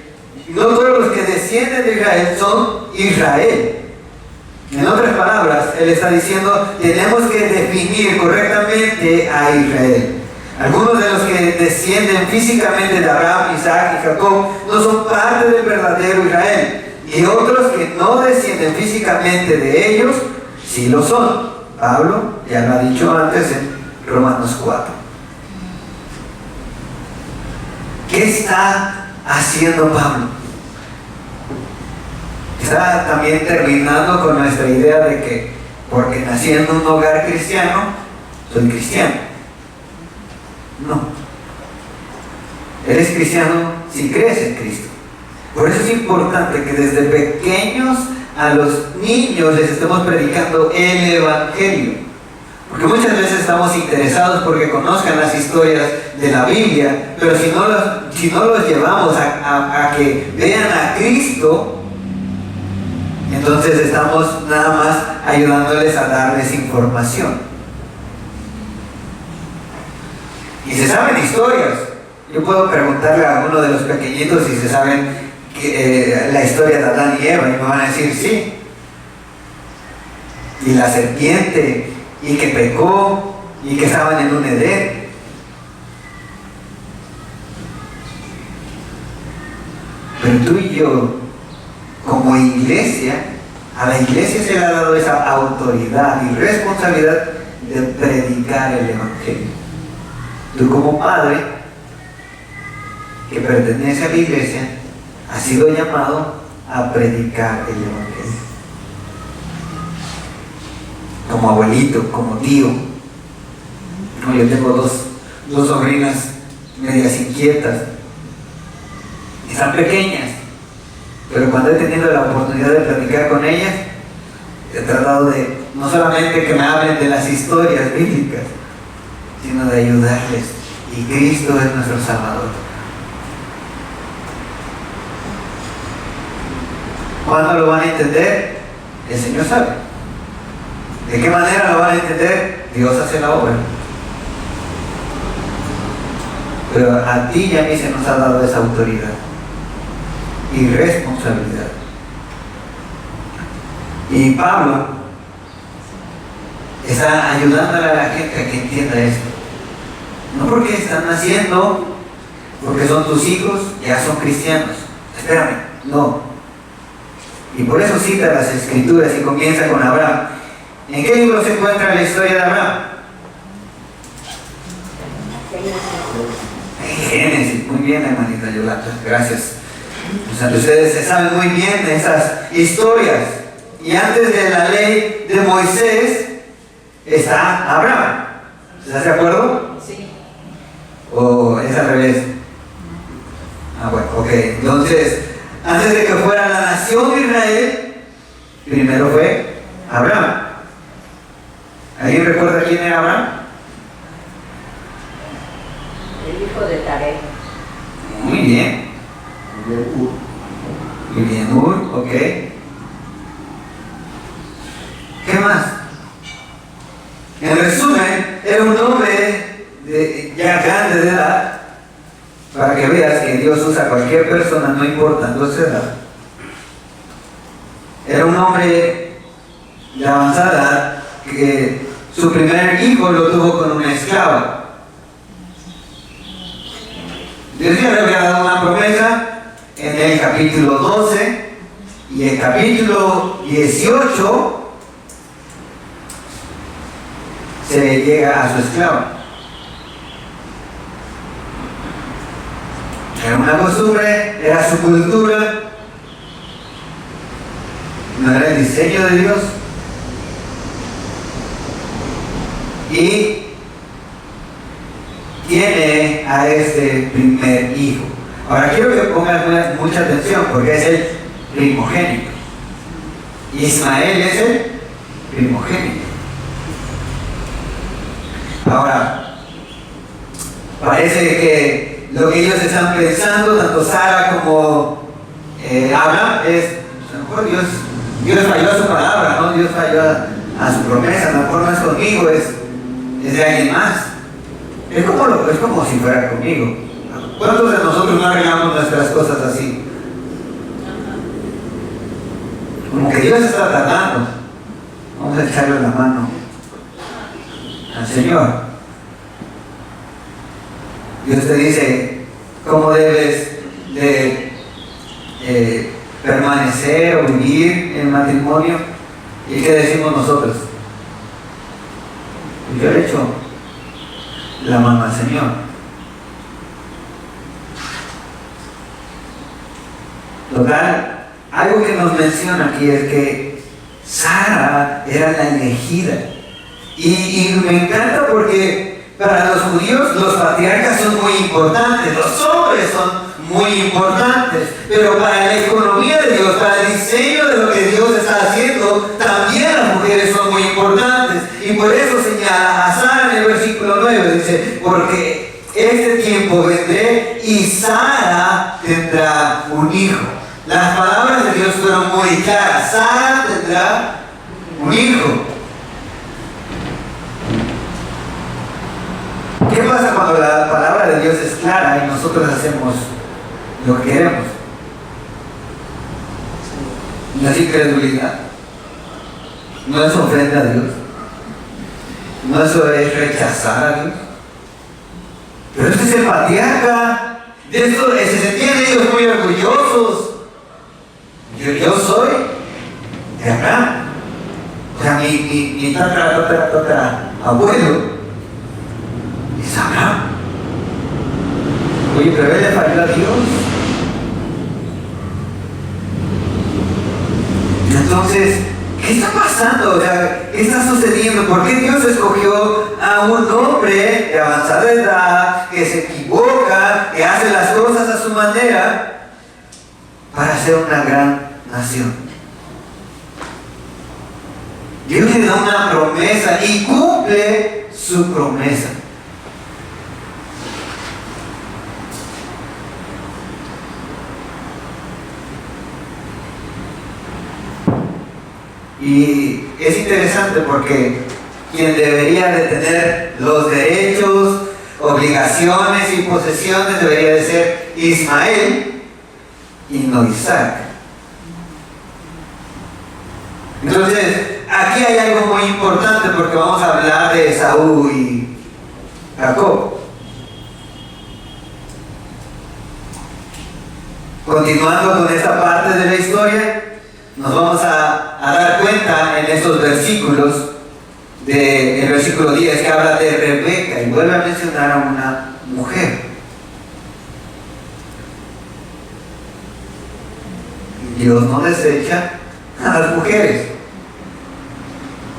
No todos los que descienden de Israel son Israel. En otras palabras, él está diciendo, tenemos que definir correctamente a Israel. Algunos de los que descienden físicamente de Abraham, Isaac y Jacob no son parte del verdadero Israel. Y otros que no descienden físicamente de ellos, sí lo son. Pablo ya lo ha dicho antes en Romanos 4. ¿Qué está haciendo Pablo? Está también terminando con nuestra idea de que porque nací en un hogar cristiano, soy cristiano. No. Eres cristiano si crees en Cristo. Por eso es importante que desde pequeños a los niños les estemos predicando el Evangelio. Porque muchas veces estamos interesados porque conozcan las historias de la Biblia, pero si no los llevamos a que vean a Cristo, entonces estamos nada más ayudándoles a darles información. Y se saben historias. Yo puedo preguntarle a uno de los pequeñitos si se saben la historia de Adán y Eva y me van a decir sí. Y la serpiente, y que pecó, y que estaban en un Edén. Pero tú y yo, como iglesia, a la iglesia se le ha dado esa autoridad y responsabilidad de predicar el Evangelio. Tú como padre que pertenece a la iglesia, has sido llamado a predicar el Evangelio. Como abuelito, como tío. No, yo tengo dos sobrinas medias inquietas. Están pequeñas, pero cuando he tenido la oportunidad de platicar con ellas, he tratado de no solamente que me hablen de las historias bíblicas, sino de ayudarles. Y Cristo es nuestro Salvador. ¿Cuándo lo van a entender? El Señor sabe. ¿De qué manera lo van a entender? Dios hace la obra. Pero a ti y a mí se nos ha dado esa autoridad y responsabilidad. Y Pablo está ayudándole a la gente a que entienda esto. No porque están naciendo, porque son tus hijos, ya son cristianos. Espérame, no. Y por eso cita las Escrituras y comienza con Abraham. ¿En qué libro se encuentra la historia de Abraham? En Génesis. Muy bien, hermanita Yolanda, gracias. O sea, ustedes se saben muy bien de esas historias. Y antes de la ley de Moisés está Abraham. ¿Estás de acuerdo? Sí. ¿O es al revés? Ah, bueno, ok. Entonces, antes de que fuera la nación de Israel, primero fue Abraham. ¿Alguien recuerda quién era Abraham? El hijo de Taré. Muy bien. Muy bien, ok. ¿Qué más? En resumen, era un hombre ya grande de edad, para que veas que Dios usa a cualquier persona, no importando su edad. Era un hombre de avanzada edad que su primer hijo lo tuvo con una esclava. Dios ya le había dado una promesa en el capítulo 12 y el capítulo 18 se llega a su esclava. Era una costumbre, era su cultura, no era el diseño de Dios. Y tiene a este primer hijo. Ahora quiero que pongan mucha atención porque es el primogénito. Ismael es el primogénito. Ahora, parece que lo que ellos están pensando, tanto Sara como Abraham, es, a lo mejor Dios falló a su palabra, ¿no? Dios falló a su promesa, a lo mejor no es conmigo, es de alguien más. Es como si fuera conmigo. ¿Cuántos de nosotros no arreglamos nuestras cosas así? Como que Dios está tardando. Vamos a echarle la mano al Señor. Dios te dice cómo debes de permanecer o vivir en matrimonio. ¿Y qué decimos nosotros? Yo le echo la mano al Señor. Total, algo que nos menciona aquí es que Sara era la elegida. Y me encanta porque para los judíos los patriarcas son muy importantes, los hombres son muy importantes, pero para la economía de Dios, para el diseño de lo que Dios está haciendo, también las mujeres son muy importantes. Y por eso señala a Sara en el versículo 9, dice, porque este tiempo vendré y Sara tendrá un hijo. Las palabras de Dios fueron muy claras. Sara tendrá un hijo. ¿Qué pasa cuando la palabra de Dios es clara y nosotros hacemos lo que queremos? No es incredulidad, no es ofrenda a Dios. ¿No eso es rechazar a Dios? Pero este es el patriarca. De esto se sentían ellos muy orgullosos. Yo soy de Abraham. O sea, mi abuelo es Abraham. Oye, pero él le falló a Dios. Entonces, ¿qué está pasando? O sea, ¿qué está sucediendo? ¿Por qué Dios escogió a un hombre de avanzada edad, que se equivoca, que hace las cosas a su manera, para ser una gran nación? Dios le da una promesa y cumple su promesa. Y es interesante porque quien debería de tener los derechos, obligaciones y posesiones debería de ser Ismael y no Isaac. Entonces, aquí hay algo muy importante porque vamos a hablar de Esaú y Jacob. Continuando con esta parte de la historia, nos vamos a dar cuenta en estos versículos, del versículo 10 que habla de Rebeca y vuelve a mencionar a una mujer. Dios no desecha a las mujeres.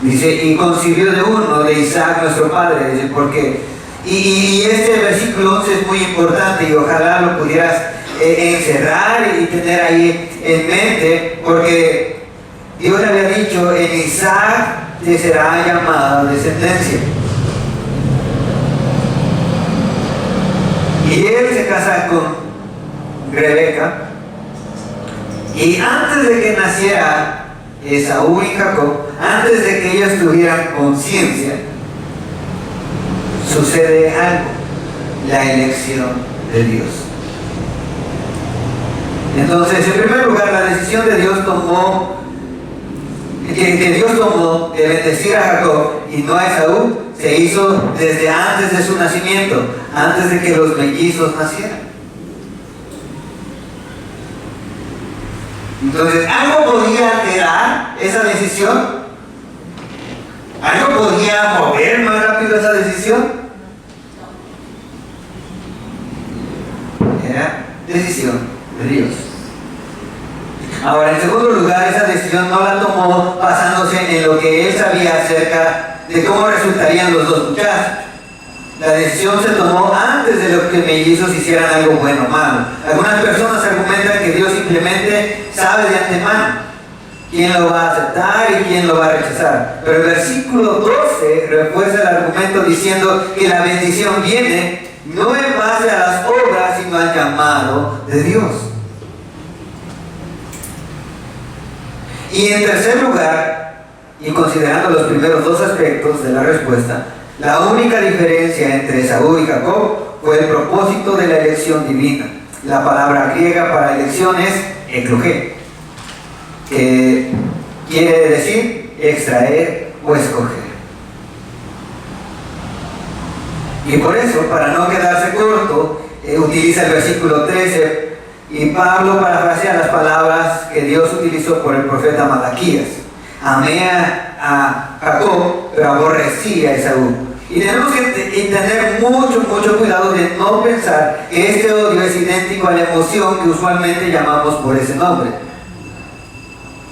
Dice, y concibió de uno, de Isaac nuestro padre. Dice, porque y este versículo 11 es muy importante y ojalá lo pudieras encerrar y tener ahí en mente, porque Dios le había dicho, en Isaac te será llamada descendencia. Y él se casa con Rebeca, y antes de que naciera Esaú y Jacob, antes de que ellos tuvieran conciencia, sucede algo: la elección de Dios. Entonces, en primer lugar, la decisión de Dios que Dios tomó de bendecir a Jacob y no a Esaú, se hizo desde antes de su nacimiento, antes de que los mellizos nacieran. Entonces, ¿algo podía alterar esa decisión? ¿Algo podía mover más rápido esa decisión? Era decisión de Dios. Ahora, en segundo lugar, esa decisión no la tomó basándose en lo que él sabía acerca de cómo resultarían los dos muchachos. La decisión se tomó antes de los que mellizos hicieran algo bueno o malo. Algunas personas argumentan que Dios simplemente sabe de antemano quién lo va a aceptar y quién lo va a rechazar. Pero el versículo 12 refuerza el argumento diciendo que la bendición viene no en base a las obras, sino al llamado de Dios. Y en tercer lugar, y considerando los primeros dos aspectos de la respuesta, la única diferencia entre Esaú y Jacob fue el propósito de la elección divina. La palabra griega para elección es eklogé, que quiere decir extraer o escoger. Y por eso, para no quedarse corto, utiliza el versículo 13, y Pablo parafrasea las palabras que Dios utilizó por el profeta Malaquías: amé a Jacob, pero aborrecí a Esaú. Y tenemos que tener mucho cuidado de no pensar que este odio es idéntico a la emoción que usualmente llamamos por ese nombre.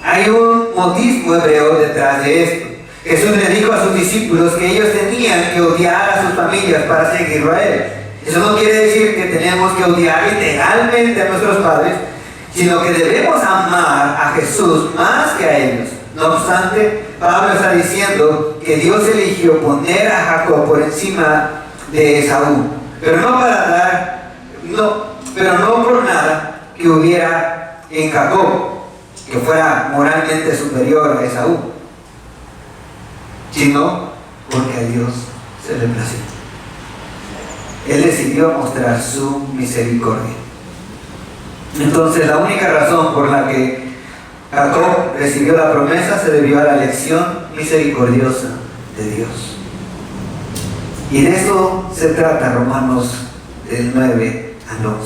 Hay un motivo hebreo detrás de esto. Jesús le dijo a sus discípulos que ellos tenían que odiar a sus familias para seguirlo a Él. Eso no quiere decir que tenemos que odiar literalmente a nuestros padres, sino que debemos amar a Jesús más que a ellos. No obstante, Pablo está diciendo que Dios eligió poner a Jacob por encima de Esaú, pero no por nada que hubiera en Jacob que fuera moralmente superior a Esaú, sino porque a Dios se le plació. Él decidió mostrar su misericordia. Entonces, la única razón por la que Jacob recibió la promesa se debió a la elección misericordiosa de Dios. Y de eso se trata Romanos del 9 al 11.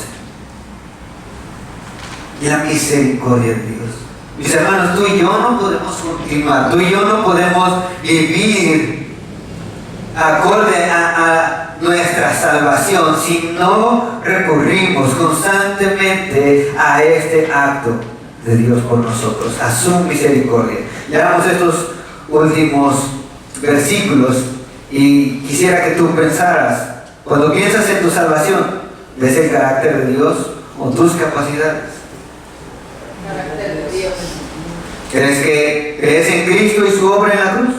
Y la misericordia de Dios. Mis hermanos, tú y yo no podemos continuar, tú y yo no podemos vivir acorde a nuestra salvación si no recurrimos constantemente a este acto de Dios por nosotros, a su misericordia. Leamos estos últimos versículos y quisiera que tú pensaras, cuando piensas en tu salvación, ¿ves el carácter de Dios o tus capacidades? Carácter de Dios. ¿Crees en Cristo y su obra en la cruz?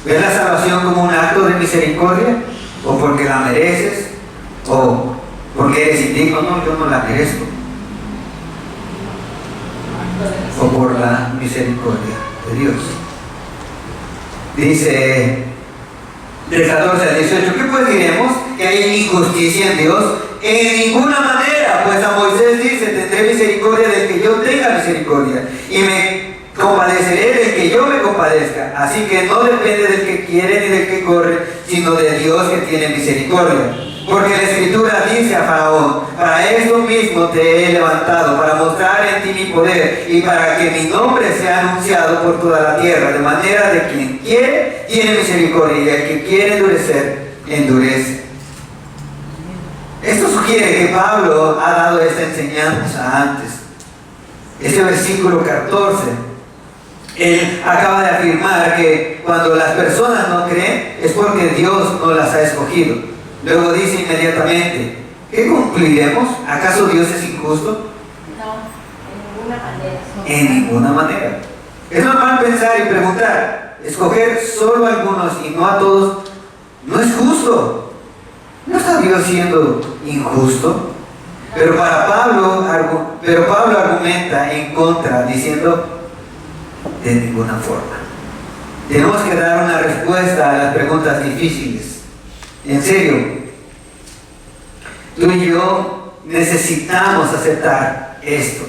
¿Ves la salvación como un acto de misericordia? ¿O porque la mereces? ¿O porque eres indigno? No, yo no la merezco. ¿O por la misericordia de Dios? Dice del 14 al 18, ¿qué pues diremos? ¿Que hay injusticia en Dios? En ninguna manera, pues a Moisés dice, tendré misericordia del que yo tenga misericordia, y me compadeceré del que yo me compadezca. Así que no depende del que quiere ni del que corre, sino de Dios que tiene misericordia. Porque la Escritura dice a Faraón, para esto mismo te he levantado, para mostrar en ti mi poder, y para que mi nombre sea anunciado por toda la tierra, de manera de quien quiere, tiene misericordia, y el que quiere endurecer, endurece. Esto sugiere que Pablo ha dado esta enseñanza antes. Este versículo 14, él acaba de afirmar que cuando las personas no creen es porque Dios no las ha escogido. Luego dice inmediatamente, ¿qué concluiremos? ¿Acaso Dios es injusto? No, en ninguna manera. En ninguna manera. Es normal pensar y preguntar, escoger solo a algunos y no a todos, no es justo. ¿No está Dios siendo injusto? Pero Pablo argumenta en contra, diciendo, de ninguna forma. Tenemos que dar una respuesta a las preguntas difíciles. En serio, tú y yo necesitamos aceptar esto.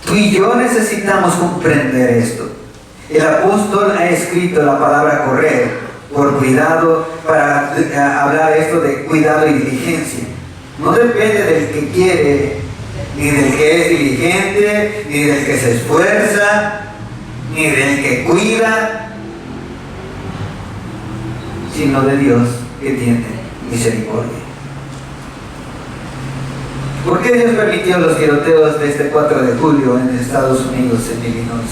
Tú y yo necesitamos comprender esto. El apóstol ha escrito la palabra correr por cuidado, para hablar esto de cuidado y diligencia. No depende del que quiere, ni del que es diligente, ni del que se esfuerza, ni del que cuida, sino de Dios que tiene misericordia. ¿Por qué Dios permitió los tiroteos de este 4 de julio en Estados Unidos, en Illinois?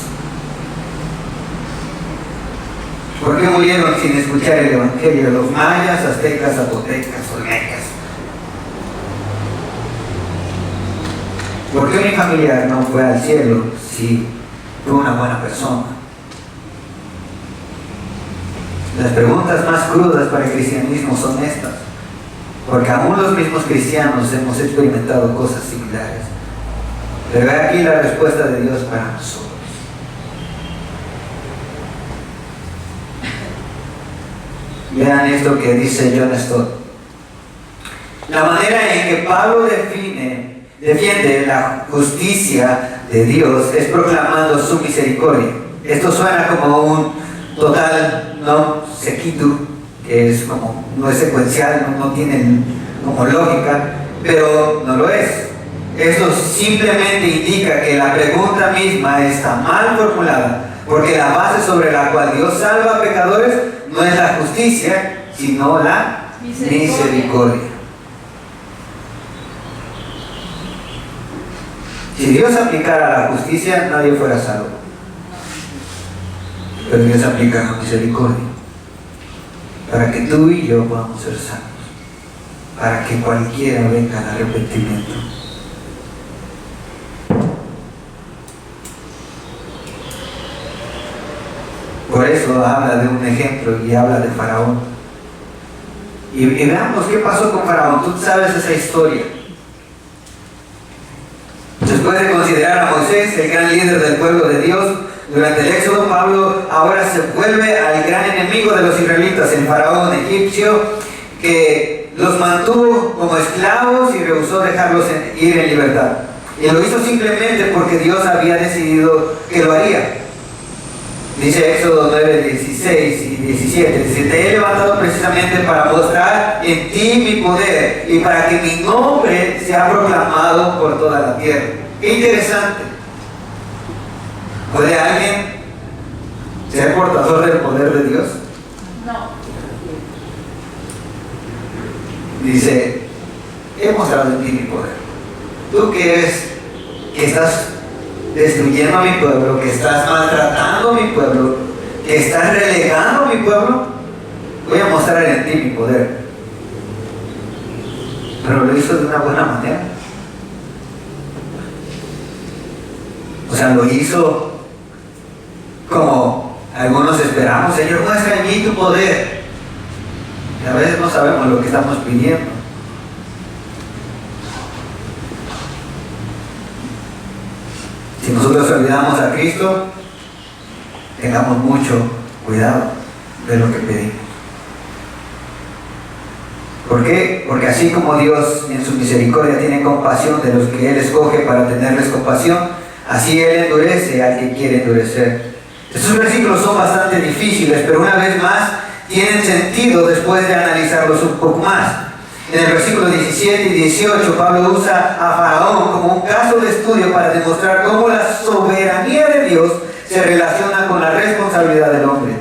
¿Por qué murieron sin escuchar el Evangelio los mayas, aztecas, zapotecas, olmecas? ¿Por qué mi familiar no fue al cielo si fue una buena persona? Las preguntas más crudas para el cristianismo son estas, porque aún los mismos cristianos hemos experimentado cosas similares. Pero ve aquí la respuesta de Dios para nosotros. Vean esto que dice John Stott. La manera en que Pablo defiende la justicia de Dios es proclamando su misericordia. Esto suena como un total no sequitur, que es como, no es secuencial, no tiene como lógica, pero no lo es. Esto simplemente indica que la pregunta misma está mal formulada, porque la base sobre la cual Dios salva a pecadores no es la justicia, sino la misericordia. Si Dios aplicara la justicia, nadie fuera salvo. Pero Dios aplica la misericordia para que tú y yo podamos ser salvos, para que cualquiera venga al arrepentimiento. Por eso habla de un ejemplo y habla de Faraón. Y veamos qué pasó con Faraón. Tú sabes esa historia. Después de considerar a Moisés el gran líder del pueblo de Dios, durante el Éxodo, Pablo ahora se vuelve al gran enemigo de los israelitas, el faraón egipcio, que los mantuvo como esclavos y rehusó dejarlos ir en libertad. Y lo hizo simplemente porque Dios había decidido que lo haría. Dice Éxodo 9:16, y 17, dice, te he levantado precisamente para mostrar en ti mi poder y para que mi nombre sea proclamado por toda la tierra. Qué interesante. ¿Puede alguien ser portador del poder de Dios? No. Dice, he mostrado en ti mi poder. Tú que eres, que estás destruyendo a mi pueblo, que estás maltratando a mi pueblo, que estás relegando a mi pueblo, voy a mostrar en ti mi poder. Pero lo hizo de una buena manera. O sea, lo hizo como algunos esperamos. Señor, muestra en mí tu poder. Y a veces no sabemos lo que estamos pidiendo. Si nosotros olvidamos a Cristo, tengamos mucho cuidado de lo que pedimos. ¿Por qué? Porque así como Dios en su misericordia tiene compasión de los que Él escoge para tenerles compasión, así Él endurece al que quiere endurecer. Estos versículos son bastante difíciles, pero una vez más tienen sentido después de analizarlos un poco más. En el versículo 17 y 18, Pablo usa a Faraón como un caso de estudio para demostrar cómo la soberanía de Dios se relaciona con la responsabilidad del hombre.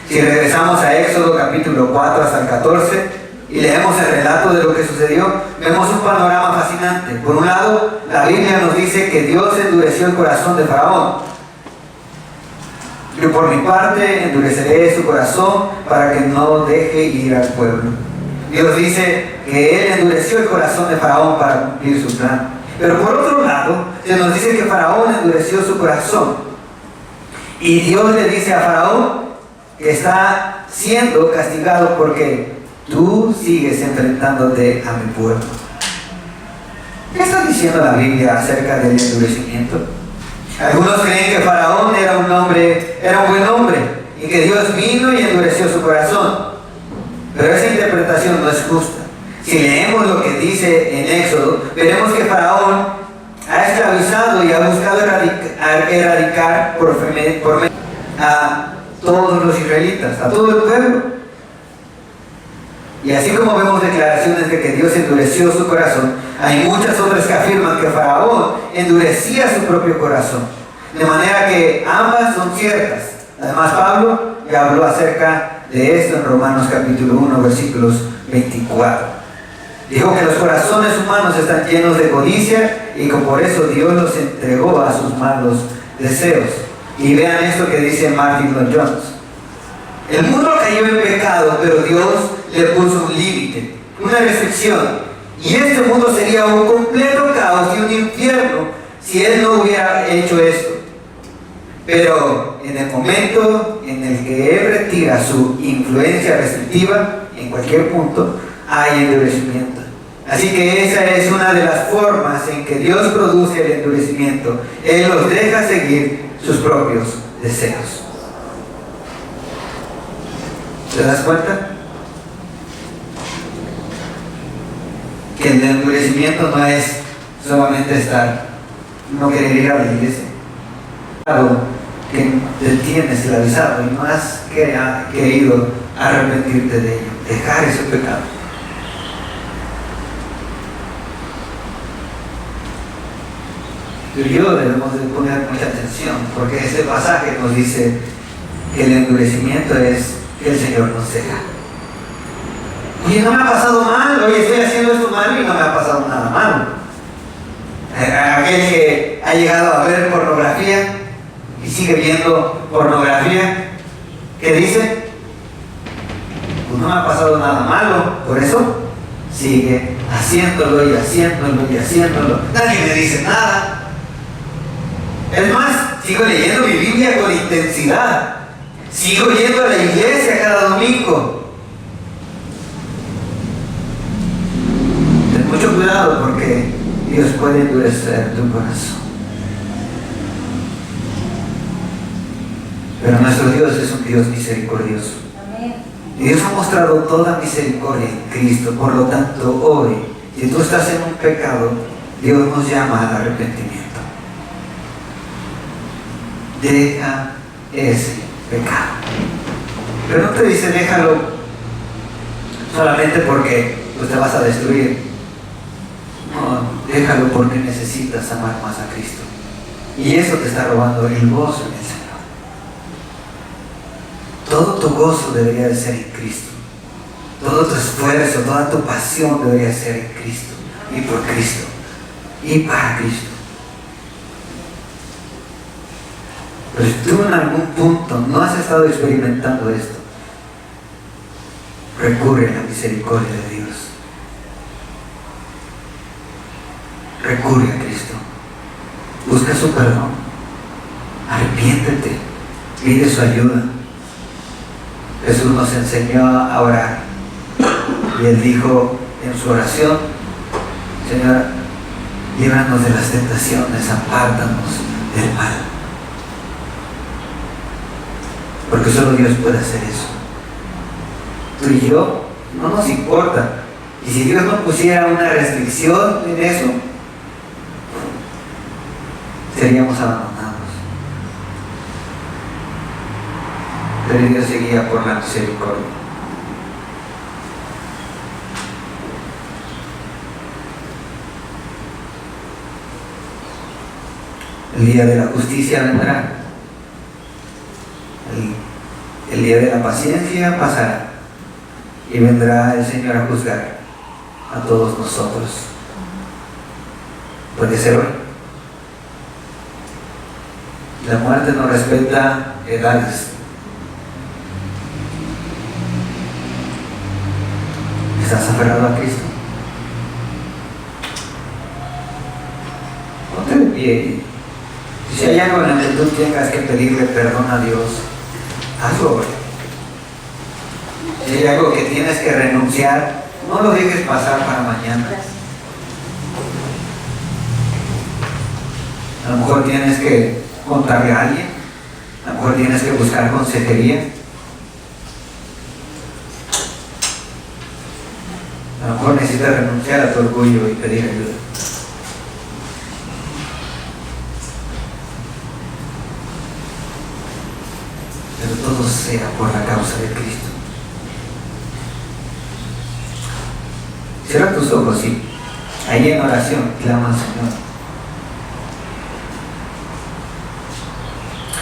Si regresamos a Éxodo capítulo 4 hasta el 14 y leemos el relato de lo que sucedió, vemos un panorama fascinante. Por un lado, la Biblia nos dice que Dios endureció el corazón de Faraón. Yo por mi parte endureceré su corazón para que no deje ir al pueblo. Dios dice que Él endureció el corazón de Faraón para cumplir su plan. Pero por otro lado, se nos dice que Faraón endureció su corazón. Y Dios le dice a Faraón que está siendo castigado porque tú sigues enfrentándote a mi pueblo. ¿Qué está diciendo la Biblia acerca del endurecimiento? Algunos creen que Faraón era un buen hombre y que Dios vino y endureció su corazón. Pero esa interpretación no es justa. Si leemos lo que dice en Éxodo, veremos que Faraón ha esclavizado y ha buscado erradicar a todos los israelitas, a todo el pueblo. Y así como vemos declaraciones de que Dios endureció su corazón, hay muchas otras que afirman que Faraón endurecía su propio corazón. De manera que ambas son ciertas. Además, Pablo ya habló acerca de esto en Romanos capítulo 1, versículos 24. Dijo que los corazones humanos están llenos de codicia y que por eso Dios los entregó a sus malos deseos. Y vean esto que dice Martin Lloyd Jones. El mundo cayó en pecado, pero Dios le puso un límite, una restricción. Y este mundo sería un completo caos y un infierno si Él no hubiera hecho esto. Pero en el momento en el que Él retira su influencia restrictiva, en cualquier punto, hay endurecimiento. Así que esa es una de las formas en que Dios produce el endurecimiento. Él los deja seguir sus propios deseos. ¿Te das cuenta? Que el endurecimiento no es solamente no querer ir a la iglesia. Que te tienes esclavizado y no has querido arrepentirte de ello, dejar ese pecado. Tú y yo debemos de poner mucha atención, porque ese pasaje nos dice que el endurecimiento es que el Señor nos deja. Oye, no me ha pasado mal, oye, estoy haciendo esto mal y no me ha pasado nada malo. Aquel que ha llegado a ver pornografía y sigue viendo pornografía, ¿qué dice? Pues no me ha pasado nada malo, por eso sigue haciéndolo y haciéndolo y haciéndolo. Nadie me dice nada. Es más, sigo leyendo mi Biblia con intensidad. Sigo yendo a la iglesia cada domingo. Ten mucho cuidado porque Dios puede endurecer tu corazón. Pero nuestro Dios es un Dios misericordioso. Amén. Y Dios ha mostrado toda misericordia en Cristo. Por lo tanto, hoy, si tú estás en un pecado, Dios nos llama al arrepentimiento. Deja ese pecado. Pero no te dice déjalo solamente porque pues, te vas a destruir. No, déjalo porque necesitas amar más a Cristo. Y eso te está robando el gozo en el Señor. Todo tu gozo debería de ser en Cristo. Todo tu esfuerzo, toda tu pasión debería ser en Cristo. Y por Cristo. Y para Cristo. Pero si tú en algún punto no has estado experimentando esto, recurre a la misericordia de Dios. Recurre a Cristo. Busca su perdón. Arrepiéntete. Pide su ayuda. Jesús nos enseñó a orar. Y Él dijo en su oración: Señor, líbranos de las tentaciones, apártanos del mal. Porque solo Dios puede hacer eso. Tú y yo no nos importa. Y si Dios no pusiera una restricción en eso, seríamos abandonados. Pero Dios seguía por la misericordia. El día de la justicia vendrá. El día de la paciencia pasará. Y vendrá el Señor a juzgar a todos nosotros. Puede ser hoy. La muerte no respeta edades. ¿Estás aferrado a Cristo? Ponte de pie. Si hay algo en el que tú tengas que pedirle perdón a Dios, hazlo hoy. Si hay algo que tienes que renunciar, no lo dejes pasar para mañana. A lo mejor tienes que contarle a alguien, a lo mejor tienes que buscar consejería, a lo mejor necesitas renunciar a tu orgullo y pedir ayuda. Pero todo sea por la causa de Cristo. Cierra tus ojos y ahí en oración clama al Señor.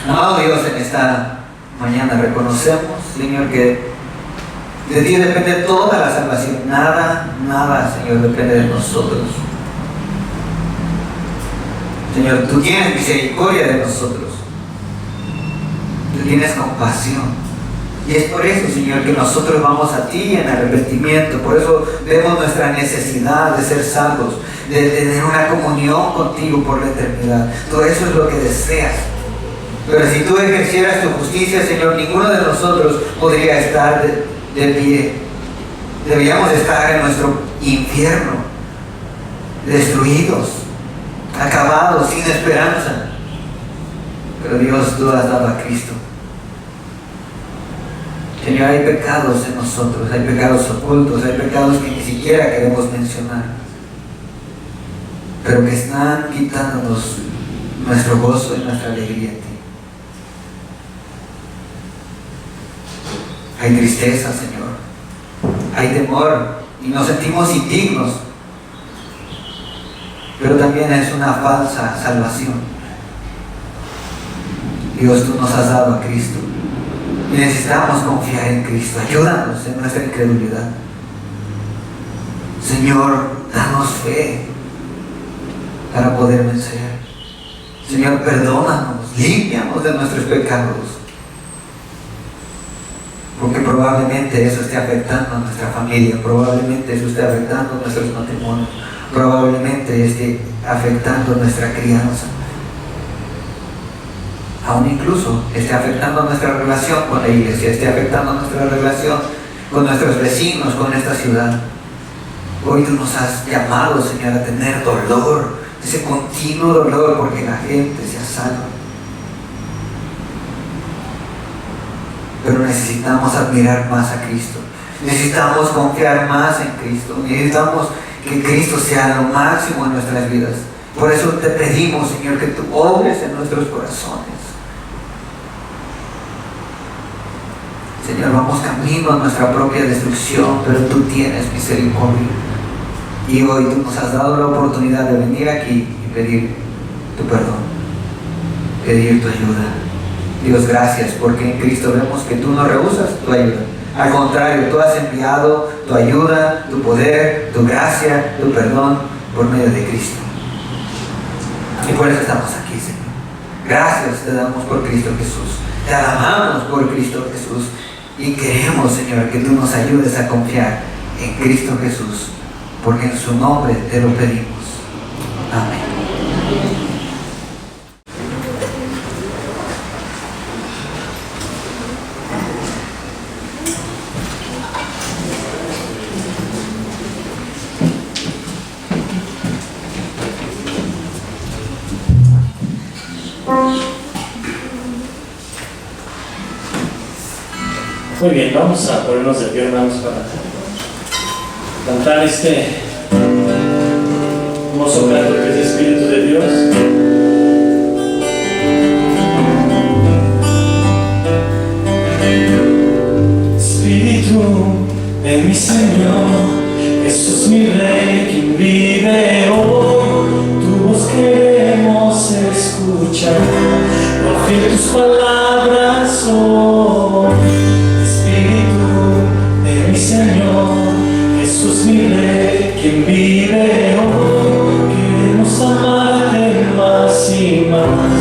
Amado Dios, en esta mañana reconocemos, Señor, que de ti depende toda la salvación. Nada, Señor, depende de nosotros. Señor, tú tienes misericordia de nosotros. Tú tienes compasión. Y es por eso, Señor, que nosotros vamos a ti en arrepentimiento. Por eso vemos nuestra necesidad de ser salvos, de tener una comunión contigo por la eternidad. Todo eso es lo que deseas. Pero si tú ejercieras tu justicia, Señor, ninguno de nosotros podría estar de pie. Deberíamos estar en nuestro infierno, destruidos, acabados, sin esperanza. Pero Dios, tú has dado a Cristo. Señor, hay pecados en nosotros, hay pecados ocultos, hay pecados que ni siquiera queremos mencionar, pero que están quitándonos nuestro gozo y nuestra alegría en ti. Hay tristeza, Señor, hay temor y nos sentimos indignos, pero también es una falsa salvación. Dios, tú nos has dado a Cristo. Y necesitamos confiar en Cristo. Ayúdanos en nuestra incredulidad. Señor, danos fe para poder vencer. Señor, perdónanos, límpianos de nuestros pecados. Porque probablemente eso esté afectando a nuestra familia, probablemente eso esté afectando a nuestros matrimonios, probablemente esté afectando a nuestra crianza. Aún incluso esté afectando nuestra relación con la iglesia, esté afectando nuestra relación con nuestros vecinos, con esta ciudad. Hoy tú nos has llamado, Señor, a tener dolor, ese continuo dolor porque la gente sea salva. Pero necesitamos admirar más a Cristo, necesitamos confiar más en Cristo, necesitamos que Cristo sea lo máximo en nuestras vidas. Por eso te pedimos, Señor, que tú obres en nuestros corazones. Señor, vamos camino a nuestra propia destrucción, pero tú tienes misericordia. Y hoy tú nos has dado la oportunidad de venir aquí y pedir tu perdón, pedir tu ayuda. Dios, gracias, porque en Cristo vemos que tú no rehusas tu ayuda. Al contrario, tú has enviado tu ayuda, tu poder, tu gracia, tu perdón por medio de Cristo. Y por eso estamos aquí, Señor. Gracias te damos por Cristo Jesús. Te alabamos por Cristo Jesús. Y queremos, Señor, que tú nos ayudes a confiar en Cristo Jesús, porque en su nombre te lo pedimos. Amén. Muy bien, vamos a ponernos de pie, hermanos, para cantar este hermoso canto que es Espíritu de Dios. Espíritu de mi Señor, Jesús mi Rey, quien vive hoy, tu voz queremos escuchar, profir tus palabras hoy. Señor, Jesús mi Rey, quien vive hoy, queremos amarte más y más,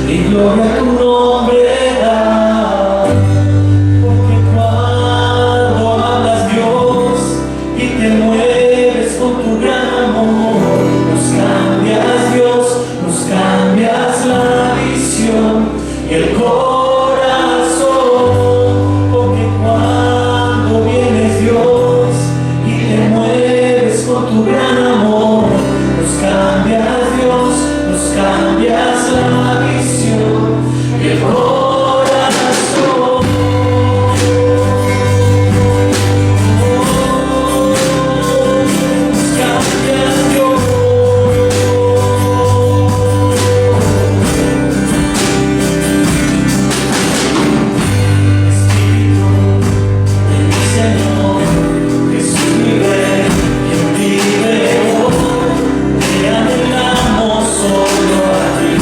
y gloria a tu nombre da, porque cuando hablas, Dios, y te mueves con tu gran amor, nos cambias, Dios, nos cambias la visión y el corazón. Tu gran amor, nos cambias, Dios, nos cambias la visión y el corazón. Nos cambias, Dios. Espíritu de mi Señor, Jesús mi Rey, te anhelamos solo a ti.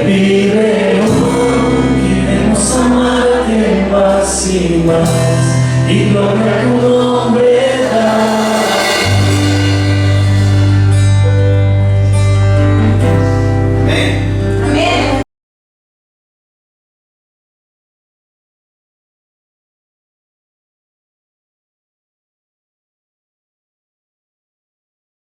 pide hoy, queremos amarte más y más, y gloria a tu